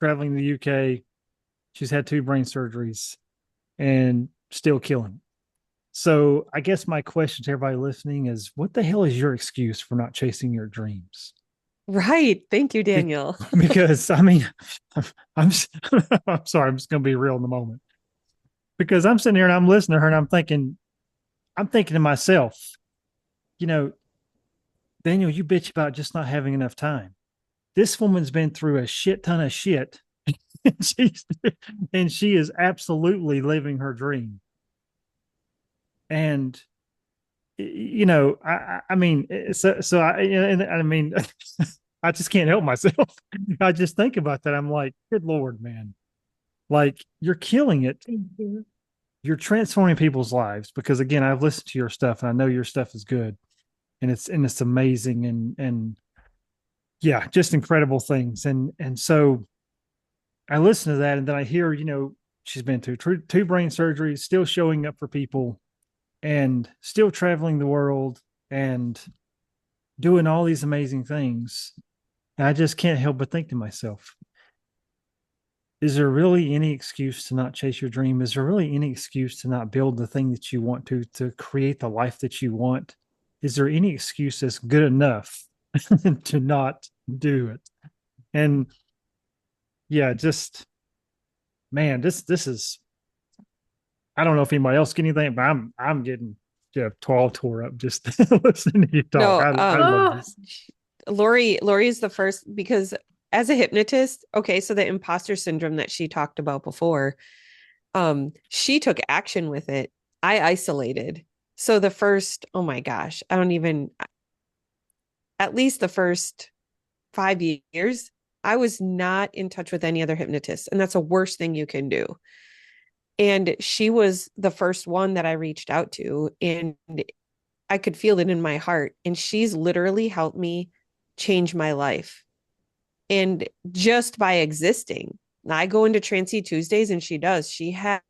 Speaker 3: traveling to the UK. She's had two brain surgeries and still killing. So I guess my question to everybody listening is what the hell is your excuse for not chasing your dreams?
Speaker 1: Right. Thank you,
Speaker 3: Be-
Speaker 1: Daniel.
Speaker 3: because I mean, I'm I'm sorry, I'm just gonna be real in the moment. Because I'm sitting here and I'm listening to her and I'm thinking to myself, you know, Daniel, you bitch about just not having enough time. This woman's been through a shit ton of shit. and she's and she is absolutely living her dream. And I mean, so I mean, I just can't help myself. I just think about that. I'm like, good Lord, man. Like you're killing it.
Speaker 2: Thank you.
Speaker 3: You're transforming people's lives because again, I've listened to your stuff and I know your stuff is good and it's amazing and yeah, just incredible things. And so I listen to that and then I hear, she's been through two brain surgeries, still showing up for people and still traveling the world and doing all these amazing things. And I just can't help but think to myself, is there really any excuse to not chase your dream? Is there really any excuse to not build the thing that you want to create the life that you want? Is there any excuse that's good enough to not do it? And yeah, just man, this is I don't know if anybody else get anything, but I'm getting tall tore up just listening to you talk.
Speaker 1: No,
Speaker 3: I love
Speaker 2: Oh,
Speaker 3: this.
Speaker 1: Lori is the first because as a hypnotist, okay, so the imposter syndrome that she talked about before, she took action with it. I isolated. So the first, oh my gosh, I don't even at least the first 5 years, I was not in touch with any other hypnotist. And that's the worst thing you can do. And she was the first one that I reached out to. And I could feel it in my heart. And she's literally helped me change my life. And just by existing, I go into Transy Tuesdays and she does. She has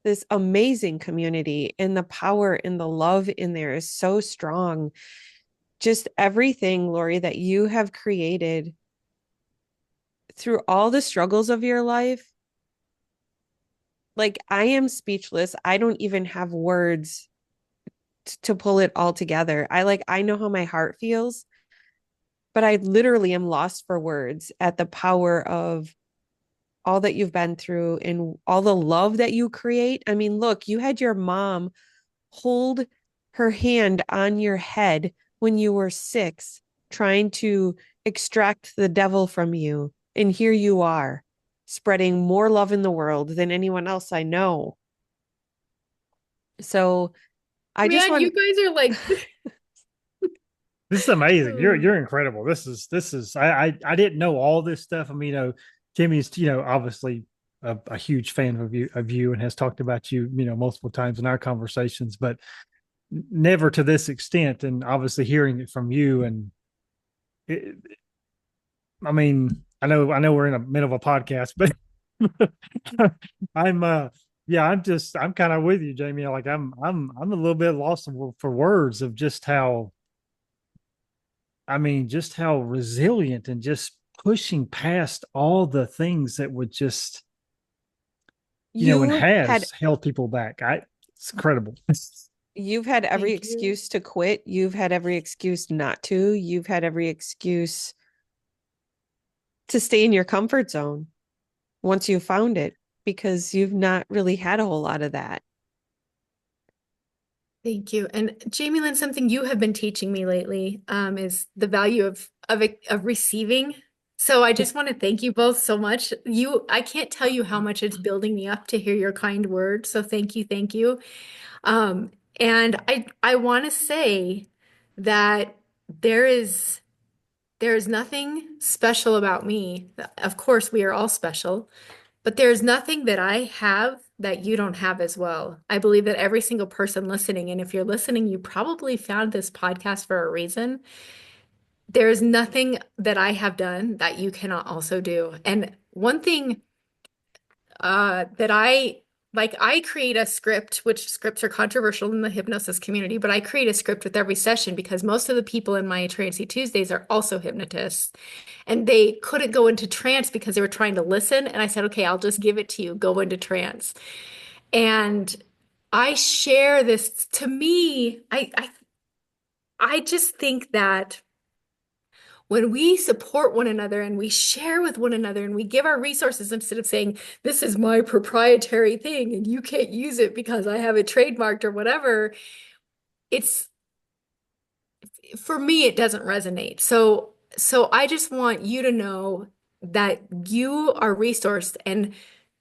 Speaker 1: this amazing community, and the power and the love in there is so strong. Just everything, Lori, that you have created through all the struggles of your life, like I am speechless. I don't even have words to pull it all together. I know how my heart feels, but I literally am lost for words at the power of all that you've been through and all the love that you create. I mean, look, you had your mom hold her hand on your head when you were 6, trying to extract the devil from you. And here you are, spreading more love in the world than anyone else I know. So I just
Speaker 2: man, you
Speaker 1: want,
Speaker 2: guys are like,
Speaker 3: This is amazing. You're
Speaker 2: oh,
Speaker 3: you're incredible. This is I didn't know all this stuff. I mean, Jimmy's, obviously a huge fan of you and has talked about you, multiple times in our conversations, but never to this extent. And obviously hearing it from you and it, I mean, I know we're in the middle of a podcast, but I'm yeah, I'm kind of with you, Jamie. Like I'm a little bit lost for words of just how I mean, just how resilient and just pushing past all the things that would just and
Speaker 1: You had
Speaker 3: has held people back. It's incredible.
Speaker 1: you've had every
Speaker 2: Thank you.
Speaker 1: excuse to quit. You've had every excuse not to. You've had every excuse to stay in your comfort zone once you found it because you've not really had a whole lot of that.
Speaker 2: Thank you. And Jamie Lynn, something you have been teaching me lately is the value of receiving. So I just want to thank you both so much. I can't tell you how much it's building me up to hear your kind words. So thank you, thank you. Um, and I want to say that there is there is nothing special about me. Of course, we are all special, but there's nothing that I have that you don't have as well. I believe that every single person listening, and if you're listening, you probably found this podcast for a reason. There's nothing that I have done that you cannot also do. And one thing that I create a script, which scripts are controversial in the hypnosis community, but I create a script with every session because most of the people in my Trancy Tuesdays are also hypnotists. And they couldn't go into trance because they were trying to listen. And I said, okay, I'll just give it to you. Go into trance. And I share this to me. I just think that when we support one another and we share with one another and we give our resources instead of saying, this is my proprietary thing and you can't use it because I have it trademarked or whatever, it's for me, it doesn't resonate. So I just want you to know that you are resourced. And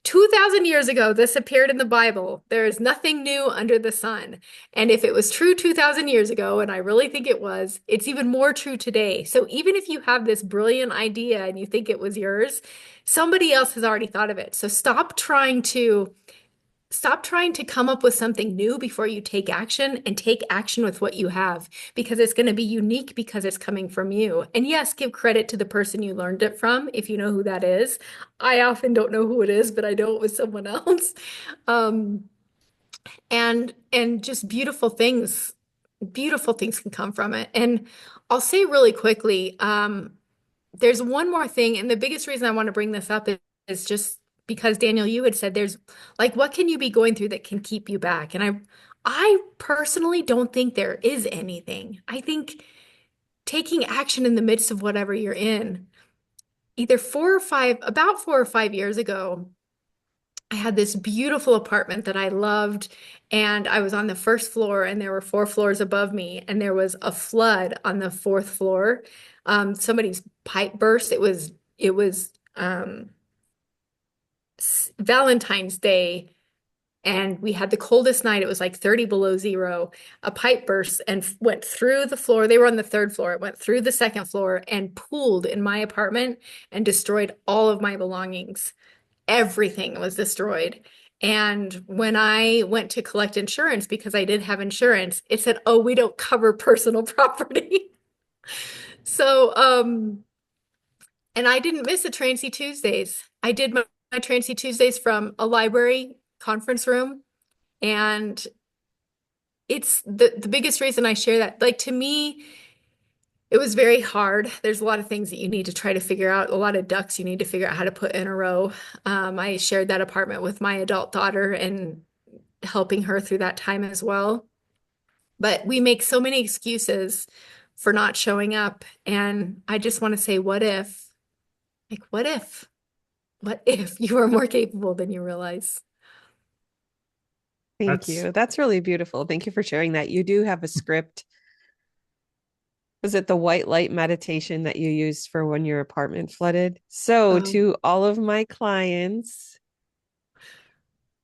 Speaker 2: 2,000 years ago, this appeared in the Bible. There is nothing new under the sun. And if it was true 2,000 years ago, and I really think it was, it's even more true today. So even if you have this brilliant idea and you think it was yours, somebody else has already thought of it. So stop trying to come up with something new before you take action and take action with what you have because it's going to be unique because it's coming from you. And yes, give credit to the person you learned it from if you know who that is. I often don't know who it is, but I know it was someone else. Um, and just beautiful things can come from it. And I'll say really quickly, there's one more thing, and the biggest reason I want to bring this up is just because Daniel, you had said there's like, what can you be going through that can keep you back? And I personally don't think there is anything. I think taking action in the midst of whatever you're in, about 4 or 5 years ago, I had this beautiful apartment that I loved, and I was on the first floor, and there were 4 floors above me, and there was a flood on the fourth floor. Somebody's pipe burst. It was Valentine's Day, and we had the coldest night. It was like 30 below zero. A pipe burst and went through the floor. They were on the third floor. It went through the second floor and pooled in my apartment and destroyed all of my belongings. Everything was destroyed. And when I went to collect insurance, because I did have insurance, it said, oh, we don't cover personal property. So, and I didn't miss a Trancy Tuesdays. I did my Trancy Tuesdays from a library conference room. And it's the biggest reason I share that. Like to me, it was very hard. There's a lot of things that you need to try to figure out, a lot of ducks you need to figure out how to put in a row. I shared that apartment with my adult daughter and helping her through that time as well. But we make so many excuses for not showing up. And I just want to say, what if? Like, what if? What if you are more capable than you realize?
Speaker 1: Thank
Speaker 3: That's
Speaker 1: you. That's really beautiful. Thank you for sharing that. You do have a script. Was it the white light meditation that you used for when your apartment flooded? So,
Speaker 2: Um,
Speaker 1: to all of my clients,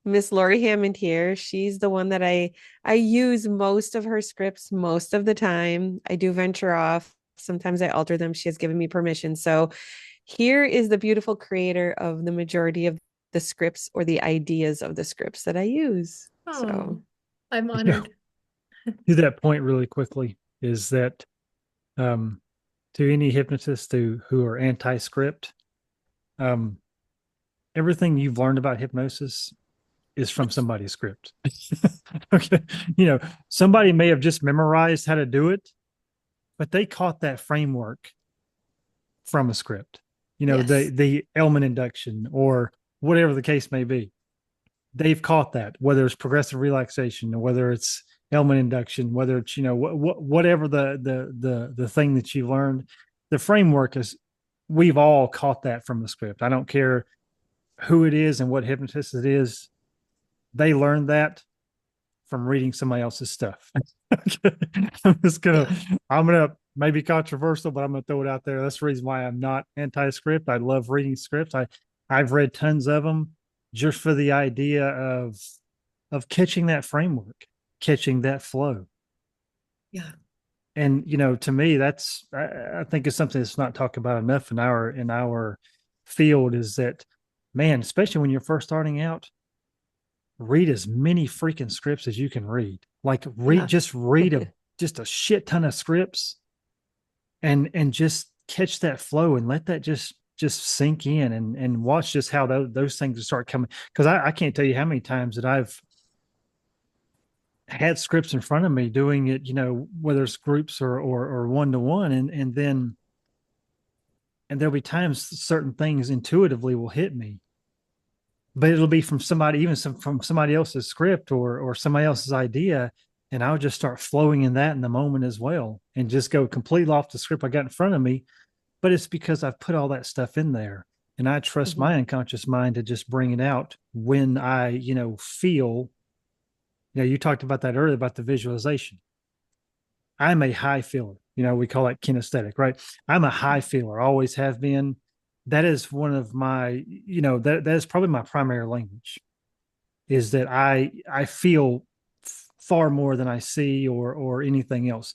Speaker 1: Miss Lori Hammond here, she's the one that I use most of her scripts most of the time. I do venture off. Sometimes I alter them. She has given me permission. So, here is the beautiful creator of the majority of the scripts or the ideas of the scripts that I use. So,
Speaker 2: oh, I'm
Speaker 3: yeah.
Speaker 2: honored.
Speaker 3: To that point, really quickly, is that um, to any hypnotists who are anti-script, um, everything you've learned about hypnosis is from somebody's script. Okay, somebody may have just memorized how to do it, but they caught that framework from a script.
Speaker 2: Yes.
Speaker 3: The element induction or whatever the case may be. they've caught that, whether it's progressive relaxation or whether it's element induction, whether it's, whatever the thing that you learned, the framework is, we've all caught that from the script. I don't care who it is and what hypnotist it is. They learned that from reading somebody else's stuff. I'm just gonna,
Speaker 2: Yeah.
Speaker 3: I'm gonna maybe controversial, but I'm gonna throw it out there. That's the reason why I'm not anti-script. I love reading scripts. I've read tons of them just for the idea of catching that framework, catching that flow.
Speaker 2: Yeah.
Speaker 3: And to me, that's, I think it's something that's not talked about enough in our field, is that, man, especially when you're first starting out, read as many freaking scripts as you can read. Like
Speaker 2: Yeah.
Speaker 3: read just a shit ton of scripts, and just catch that flow and let that just sink in, and watch just how those things start coming. Because I can't tell you how many times that I've had scripts in front of me doing it, whether it's groups or one to one, and there'll be times certain things intuitively will hit me, but it'll be from somebody, even from somebody else's script or somebody else's idea. And I'll just start flowing in that in the moment as well, and just go completely off the script I got in front of me. But it's because I've put all that stuff in there, and I trust
Speaker 1: Mhm.
Speaker 3: my unconscious mind to just bring it out when I, feel, you talked about that earlier about the visualization. I'm a high feeler. We call that kinesthetic, right? I'm a high feeler, always have been. That is one of my, that is probably my primary language, is that I feel far more than I see or anything else.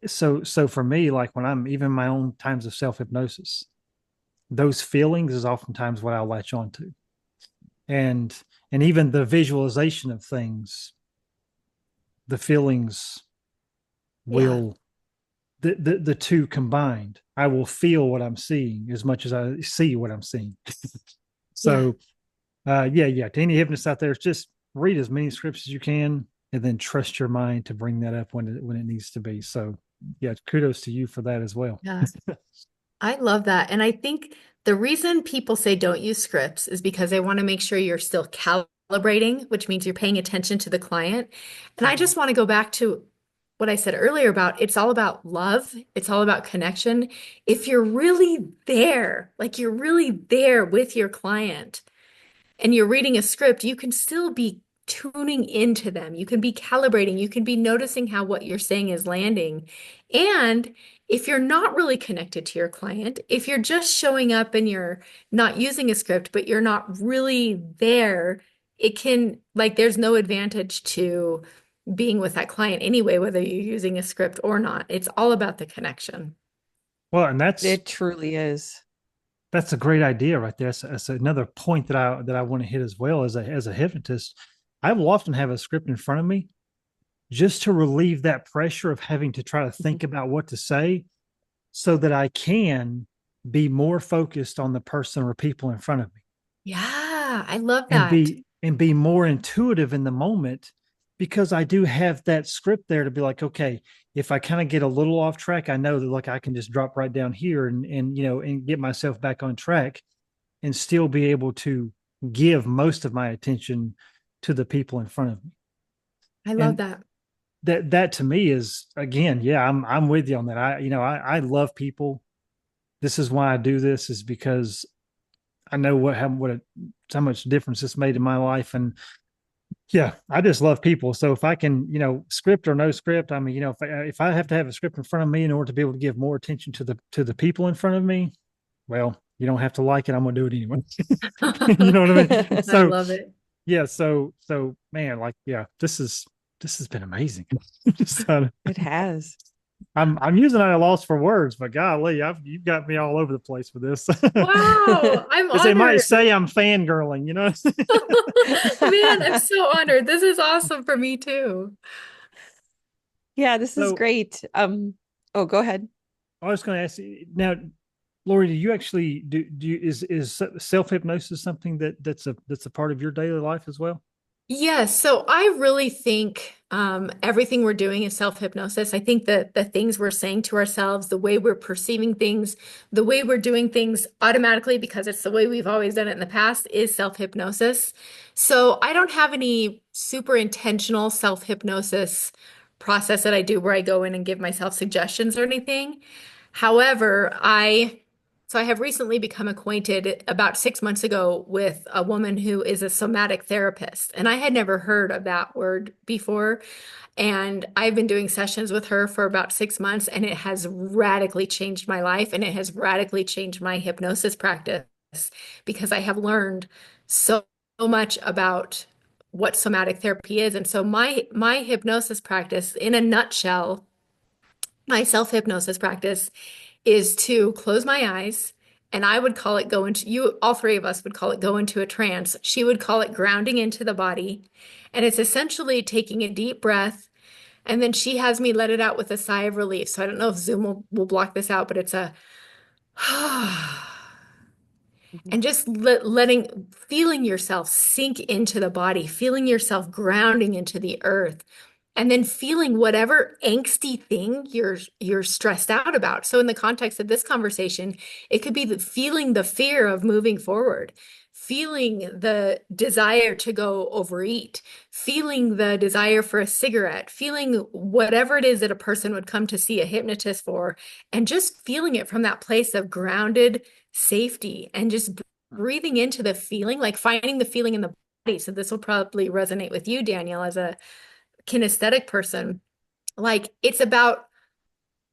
Speaker 3: So for me, like when I'm even my own times of self hypnosis, those feelings is oftentimes what I'll latch on to, and and even the visualization of things, the feelings
Speaker 2: Yeah.
Speaker 3: will, the two combined, I will feel what I'm seeing as much as I see what I'm seeing.
Speaker 2: Yeah.
Speaker 3: So yeah, to any hypnotists out there, just read as many scripts as you can, and then trust your mind to bring that up when it needs to be. So yeah, kudos to you for that as well.
Speaker 2: Yeah. I love that. And I think the reason people say don't use scripts is because they want to make sure you're still calibrating, which means you're paying attention to the client. And I just want to go back to what I said earlier about it's all about love, it's all about connection. If you're really there, like you're really there with your client, and you're reading a script, you can still be tuning into them. You can be calibrating. You can be noticing how what you're saying is landing. And if you're not really connected to your client, if you're just showing up and you're not using a script, but you're not really there, it can, like, there's no advantage to being with that client anyway, whether you're using a script or not. It's all about the connection.
Speaker 3: Well, and that's
Speaker 1: It truly is.
Speaker 3: that's a great idea right there. That's another point that I want to hit as well. As a hypnotist, I will often have a script in front of me just to relieve that pressure of having to try to
Speaker 1: Mhm.
Speaker 3: think about what to say, so that I can be more focused on the person or people in front of me,
Speaker 2: Yeah, I love
Speaker 3: and
Speaker 2: that.
Speaker 3: be more intuitive in the moment, because I do have that script there to be like, okay, if I kind of get a little off track, I know that, like, I can just drop right down here and get myself back on track, and still be able to give most of my attention to the people in front of me.
Speaker 2: I love
Speaker 3: And
Speaker 2: that.
Speaker 3: that to me is, again, yeah, I'm with you on that. I love people. This is why I do this, is because I know how much difference this made in my life. And yeah, I just love people. So if I can, script or no script, I mean, if I have to have a script in front of me in order to be able to give more attention to the people in front of me, well, you don't have to like it. I'm gonna do it anyway. You know what I mean?
Speaker 2: I
Speaker 3: So
Speaker 2: love it.
Speaker 3: yeah, so man, like, yeah, this has been amazing. Just,
Speaker 1: It has.
Speaker 3: I'm using it a loss for words, but golly, you've got me all over the place with this.
Speaker 2: Wow, I'm
Speaker 3: Because they might
Speaker 2: honored.
Speaker 3: say I'm fangirling, you know.
Speaker 2: Man, I'm so honored. This is awesome for me too.
Speaker 1: Yeah, this is
Speaker 3: So
Speaker 1: great. Oh, go ahead.
Speaker 3: I was going to ask you now, Lori, do you actually do you is self hypnosis something that's a part of your daily life as well?
Speaker 2: Yes, so I really think everything we're doing is self-hypnosis. I think that the things we're saying to ourselves, the way we're perceiving things, the way we're doing things automatically because it's the way we've always done it in the past is self-hypnosis. So I don't have any super intentional self-hypnosis process that I do where I go in and give myself suggestions or anything. However, I have recently become acquainted about 6 months ago with a woman who is a somatic therapist, and I had never heard of that word before. And I've been doing sessions with her for about 6 months, and it has radically changed my life, and it has radically changed my hypnosis practice because I have learned so much about what somatic therapy is. And so my hypnosis practice, in a nutshell, my self-hypnosis practice is to close my eyes, and I would call it go into you, all three of us would call it go into a trance. She would call it grounding into the body. And it's essentially taking a deep breath, and then she has me let it out with a sigh of relief. So I don't know if Zoom will block this out, but it's a
Speaker 1: Mhm.
Speaker 2: and just feeling yourself sink into the body, feeling yourself grounding into the earth, and then feeling whatever angsty thing you're stressed out about. So in the context of this conversation, it could be feeling the fear of moving forward, feeling the desire to go overeat, feeling the desire for a cigarette, feeling whatever it is that a person would come to see a hypnotist for, and just feeling it from that place of grounded safety and just breathing into the feeling, like finding the feeling in the body. So this will probably resonate with you, Daniel, as a kinesthetic person. Like it's about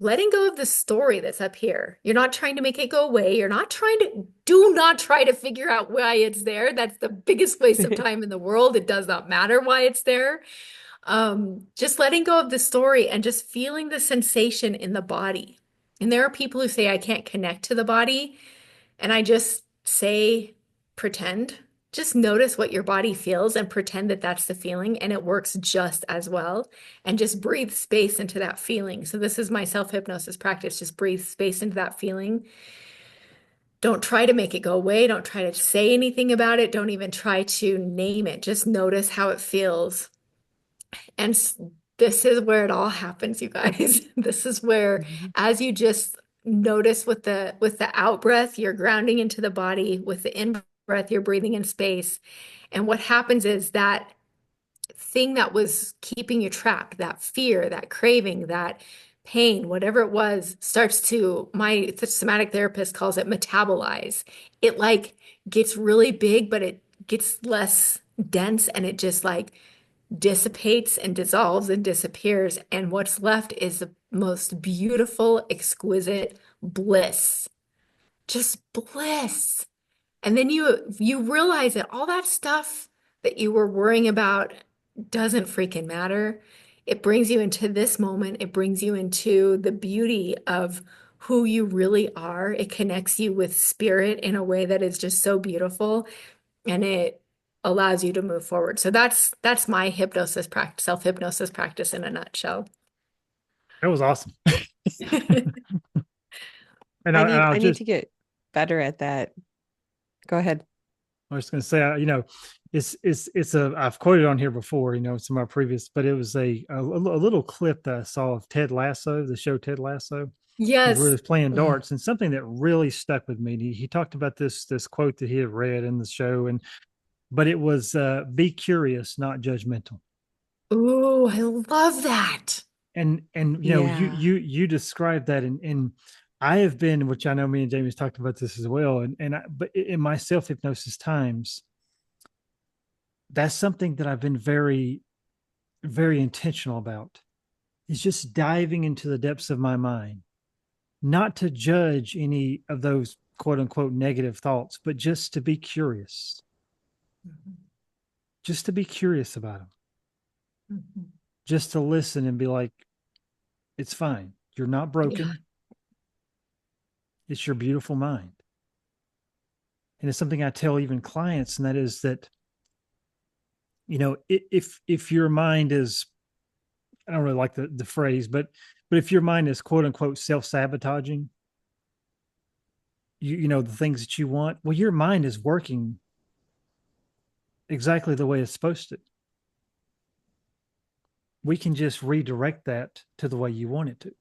Speaker 2: letting go of the story that's up here. You're not trying to make it go away. Do not try to figure out why it's there. That's the biggest waste of time in the world. It does not matter why it's there. Just letting go of the story and just feeling the sensation in the body. And there are people who say, I can't connect to the body. And I just say, pretend. Just notice what your body feels and pretend that that's the feeling, and it works just as well. And just breathe space into that feeling. So, this is my self-hypnosis practice. Just breathe space into that feeling. Don't try to make it go away. Don't try to say anything about it. Don't even try to name it. Just notice how it feels. And this is where it all happens, you guys. This is where,
Speaker 1: Mhm.
Speaker 2: as you just notice with the out breath, you're grounding into the body. With the in breath, you're breathing in space. And what happens is that thing that was keeping you trapped, that fear, that craving, that pain, whatever it was, starts to, my somatic therapist calls it metabolize. It like gets really big, but it gets less dense, and it just like dissipates and dissolves and disappears. And what's left is the most beautiful, exquisite bliss, just bliss. And then you realize that all that stuff that you were worrying about doesn't freaking matter. It brings you into this moment. It brings you into the beauty of who you really are. It connects you with spirit in a way that is just so beautiful, and it allows you to move forward. So that's my hypnosis practice, self-hypnosis practice in a nutshell.
Speaker 3: That was awesome. And
Speaker 1: I
Speaker 3: I, and
Speaker 1: need
Speaker 3: I'll
Speaker 1: I need
Speaker 3: just,
Speaker 1: to get better at that. Go ahead.
Speaker 3: I was going to say, it's I've quoted on here before, some of my previous, but it was a little clip that I saw of Ted Lasso, the show Ted Lasso, where he
Speaker 2: Yes.
Speaker 3: was playing
Speaker 2: Ugh.
Speaker 3: darts, and something that really stuck with me. He talked about this quote that he had read in the show, but it was, "Be curious, not judgmental."
Speaker 2: Ooh, I love that.
Speaker 3: And
Speaker 1: Yeah.
Speaker 3: you described that, and I have been, which I know me and Jamie's talked about this as well, but in my self hypnosis times, that's something that I've been very, very intentional about, is just diving into the depths of my mind, not to judge any of those quote unquote negative thoughts, but just to be curious,
Speaker 2: Mhm.
Speaker 3: just to be curious about them,
Speaker 2: Mhm.
Speaker 3: just to listen and be like, it's fine. You're not
Speaker 2: Yeah.
Speaker 3: broken. It's your beautiful mind. And it's something I tell even clients, and that is that, if your mind is, I don't really like the phrase, but if your mind is quote unquote self-sabotaging, the things that you want, well, your mind is working exactly the way it's supposed to. we can just redirect that to the way you want it to.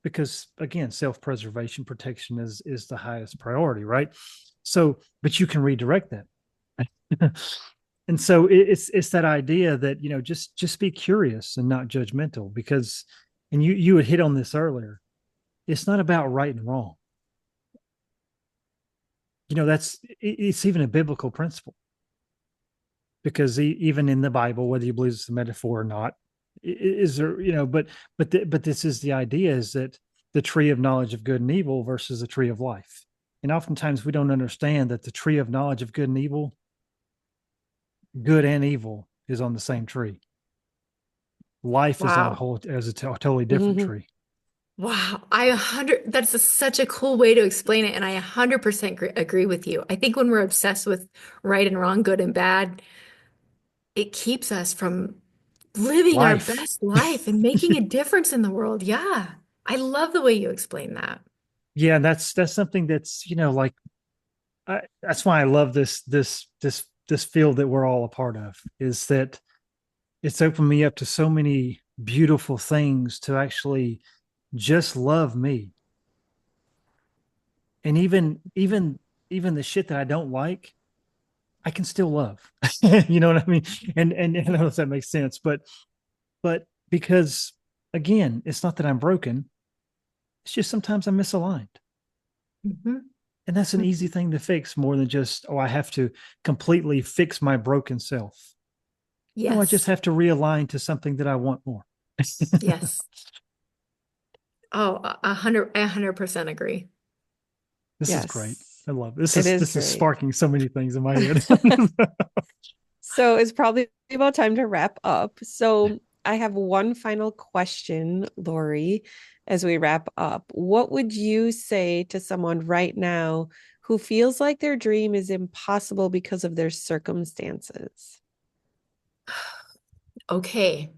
Speaker 3: Because again, self-preservation protection is the highest priority, right? So, but you can redirect that. And so it's that idea that, just be curious and not judgmental, because, and you had hit on this earlier, it's not about right and wrong. It's even a biblical principle, because even in the Bible, whether you believe it's a metaphor or not, is there, but this is the idea, is that the tree of knowledge of good and evil versus the tree of life. And oftentimes we don't understand that the tree of knowledge of good and evil, good and evil, is on the same tree. Life is on a
Speaker 2: Wow.
Speaker 3: whole as a totally different tree.
Speaker 2: Wow. That's such a cool way to explain it. And I 100% agree with you. I think when we're obsessed with right and wrong, good and bad, it keeps us from living our
Speaker 3: Life.
Speaker 2: best life and making a difference in the world. Yeah. I love the way you explain that.
Speaker 3: Yeah, and that's something that's, like, that's why I love this field that we're all a part of, is that it's opened me up to so many beautiful things to actually just love me. And even the shit that I don't like, I can still love. You know what I mean? And I don't know if that makes sense, but because, again, it's not that I'm broken, it's just sometimes I'm misaligned.
Speaker 2: Mhm.
Speaker 3: And that's an easy thing to fix, more than just, oh, I have to completely fix my broken self. No, I just
Speaker 2: Yes.
Speaker 3: have to realign to something that I want more.
Speaker 2: Yes. Oh, 100% agree.
Speaker 3: This is great.
Speaker 1: Yes,
Speaker 3: I love it. This
Speaker 1: it
Speaker 3: is
Speaker 1: is
Speaker 3: this is
Speaker 1: great.
Speaker 3: sparking so many things in my head.
Speaker 1: So it's probably about time to wrap up. So I have one final question, Lori, as we wrap up. What would you say to someone right now who feels like their dream is impossible because of their circumstances?
Speaker 2: Okay.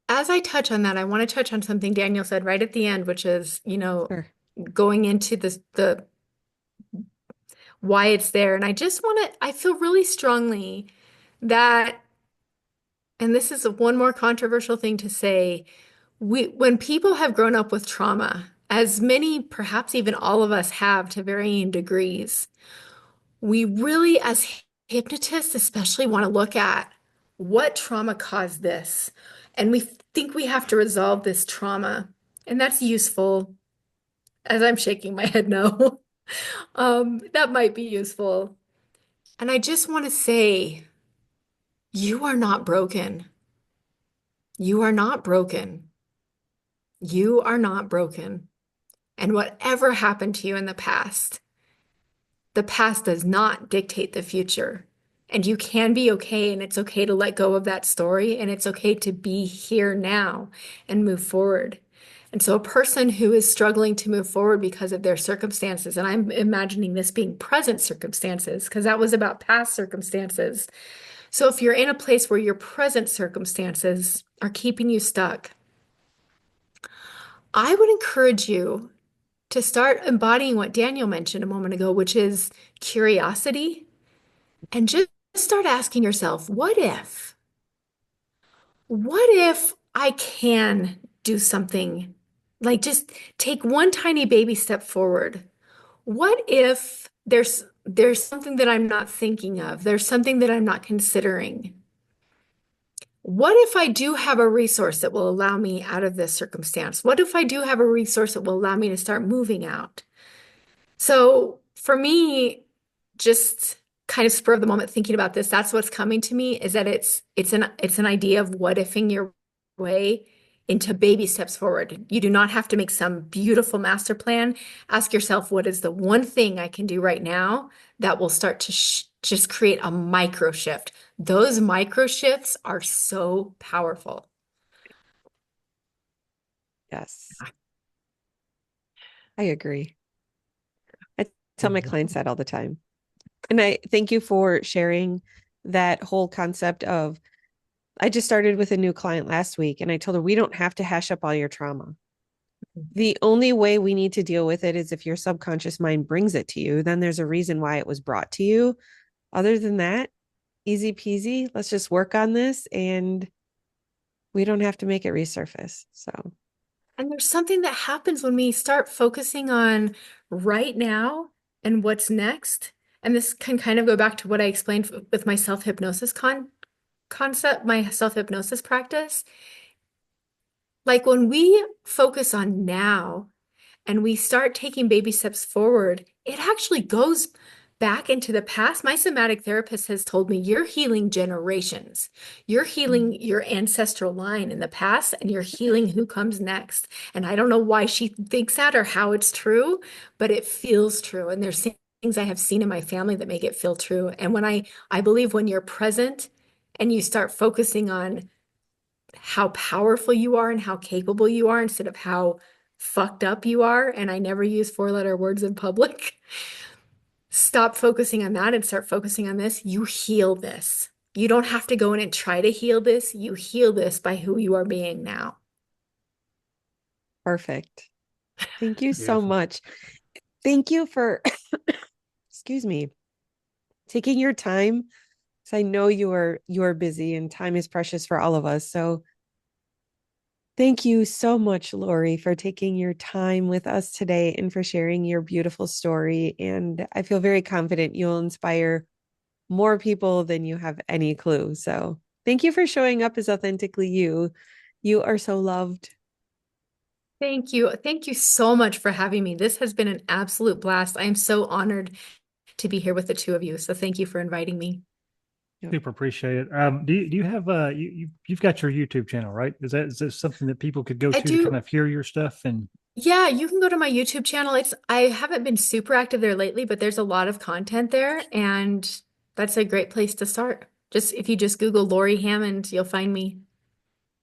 Speaker 2: As I touch on that, I want to touch on something Daniel said right at the end, which is,
Speaker 1: Sure.
Speaker 2: going into the why it's there. And I feel really strongly that, and this is one more controversial thing to say, when people have grown up with trauma, as many, perhaps even all of us have to varying degrees, we really, as hypnotists, especially want to look at what trauma caused this. And we think we have to resolve this trauma. And that's useful, as I'm shaking my head no. That might be useful. And I just want to say, you are not broken. You are not broken. You are not broken. And whatever happened to you in the past does not dictate the future. And you can be okay, and it's okay to let go of that story, and it's okay to be here now and move forward. And so, a person who is struggling to move forward because of their circumstances, and I'm imagining this being present circumstances, because that was about past circumstances. So, if you're in a place where your present circumstances are keeping you stuck, I would encourage you to start embodying what Daniel mentioned a moment ago, which is curiosity, and just start asking yourself, what if? What if I can do something? Like just take one tiny baby step forward. What if there's something that I'm not thinking of? There's something that I'm not considering. What if I do have a resource that will allow me out of this circumstance? What if I do have a resource that will allow me to start moving out? So for me, just kind of spur of the moment thinking about this, that's what's coming to me is that it's an idea of what ifing your way into baby steps forward. You do not have to make some beautiful master plan. Ask yourself, what is the one thing I can do right now that will start to just create a micro shift? Those micro shifts are so powerful.
Speaker 1: Yes, I agree. I tell my clients that all the time. And I thank you for sharing that whole concept of, I just started with a new client last week and I told her, we don't have to hash up all your trauma. The only way we need to deal with it is if your subconscious mind brings it to you, then there's a reason why it was brought to you. Other than that, easy peasy. Let's just work on this and we don't have to make it resurface. So
Speaker 2: And there's something that happens when we start focusing on right now and what's next. And this can kind of go back to what I explained with my self-hypnosis concept, my self-hypnosis practice. Like when we focus on now and we start taking baby steps forward, it actually goes back into the past. My somatic therapist has told me you're healing generations. You're healing your ancestral line in the past, and you're healing who comes next. And I don't know why she thinks that or how it's true, but it feels true. And there's things I have seen in my family that make it feel true. And I believe when you're present and you start focusing on how powerful you are and how capable you are instead of how fucked up you are. And I never use four-letter words in public. Stop focusing on that and start focusing on this. You heal this. You don't have to go in and try to heal this. You heal this by who you are being now.
Speaker 1: perfect. Thank you so
Speaker 3: Beautiful.
Speaker 1: much. Thank you for, excuse me, taking your time. Because I know you are busy and time is precious for all of us. So thank you so much, Lori, for taking your time with us today and for sharing your beautiful story. And I feel very confident you'll inspire more people than you have any clue. So thank you for showing up as authentically you. You are so loved.
Speaker 2: Thank you. Thank you so much for having me. This has been an absolute blast. I am so honored to be here with the two of you. So thank you for inviting me.
Speaker 1: Yep.
Speaker 3: Super appreciate it. Do you have you've got your YouTube channel, right? Is that something that people could go
Speaker 2: I
Speaker 3: to kind
Speaker 2: do.
Speaker 3: of hear your stuff? And
Speaker 2: Yeah, you can go to my YouTube channel. I haven't been super active there lately, but there's a lot of content there, and that's a great place to start. Just if you just Google Lori Hammond, you'll find me.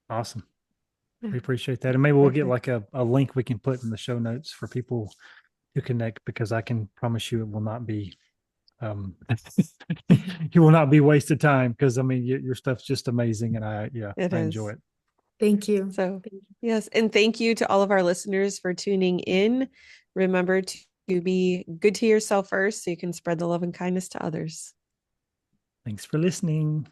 Speaker 3: awesome.
Speaker 2: Yeah.
Speaker 3: We appreciate that. And maybe we'll get
Speaker 1: Perfect.
Speaker 3: like a link we can put in the show notes for people to connect, because I can promise you it will not be um you will not be wasted time, because I mean your stuff's just amazing, and
Speaker 1: It
Speaker 3: I enjoy
Speaker 1: is.
Speaker 3: it.
Speaker 2: Thank you.
Speaker 1: So,
Speaker 2: Thank you.
Speaker 1: yes. And thank you to all of our listeners for tuning in. Remember to be good to yourself first so you can spread the love and kindness to others.
Speaker 3: Thanks for listening.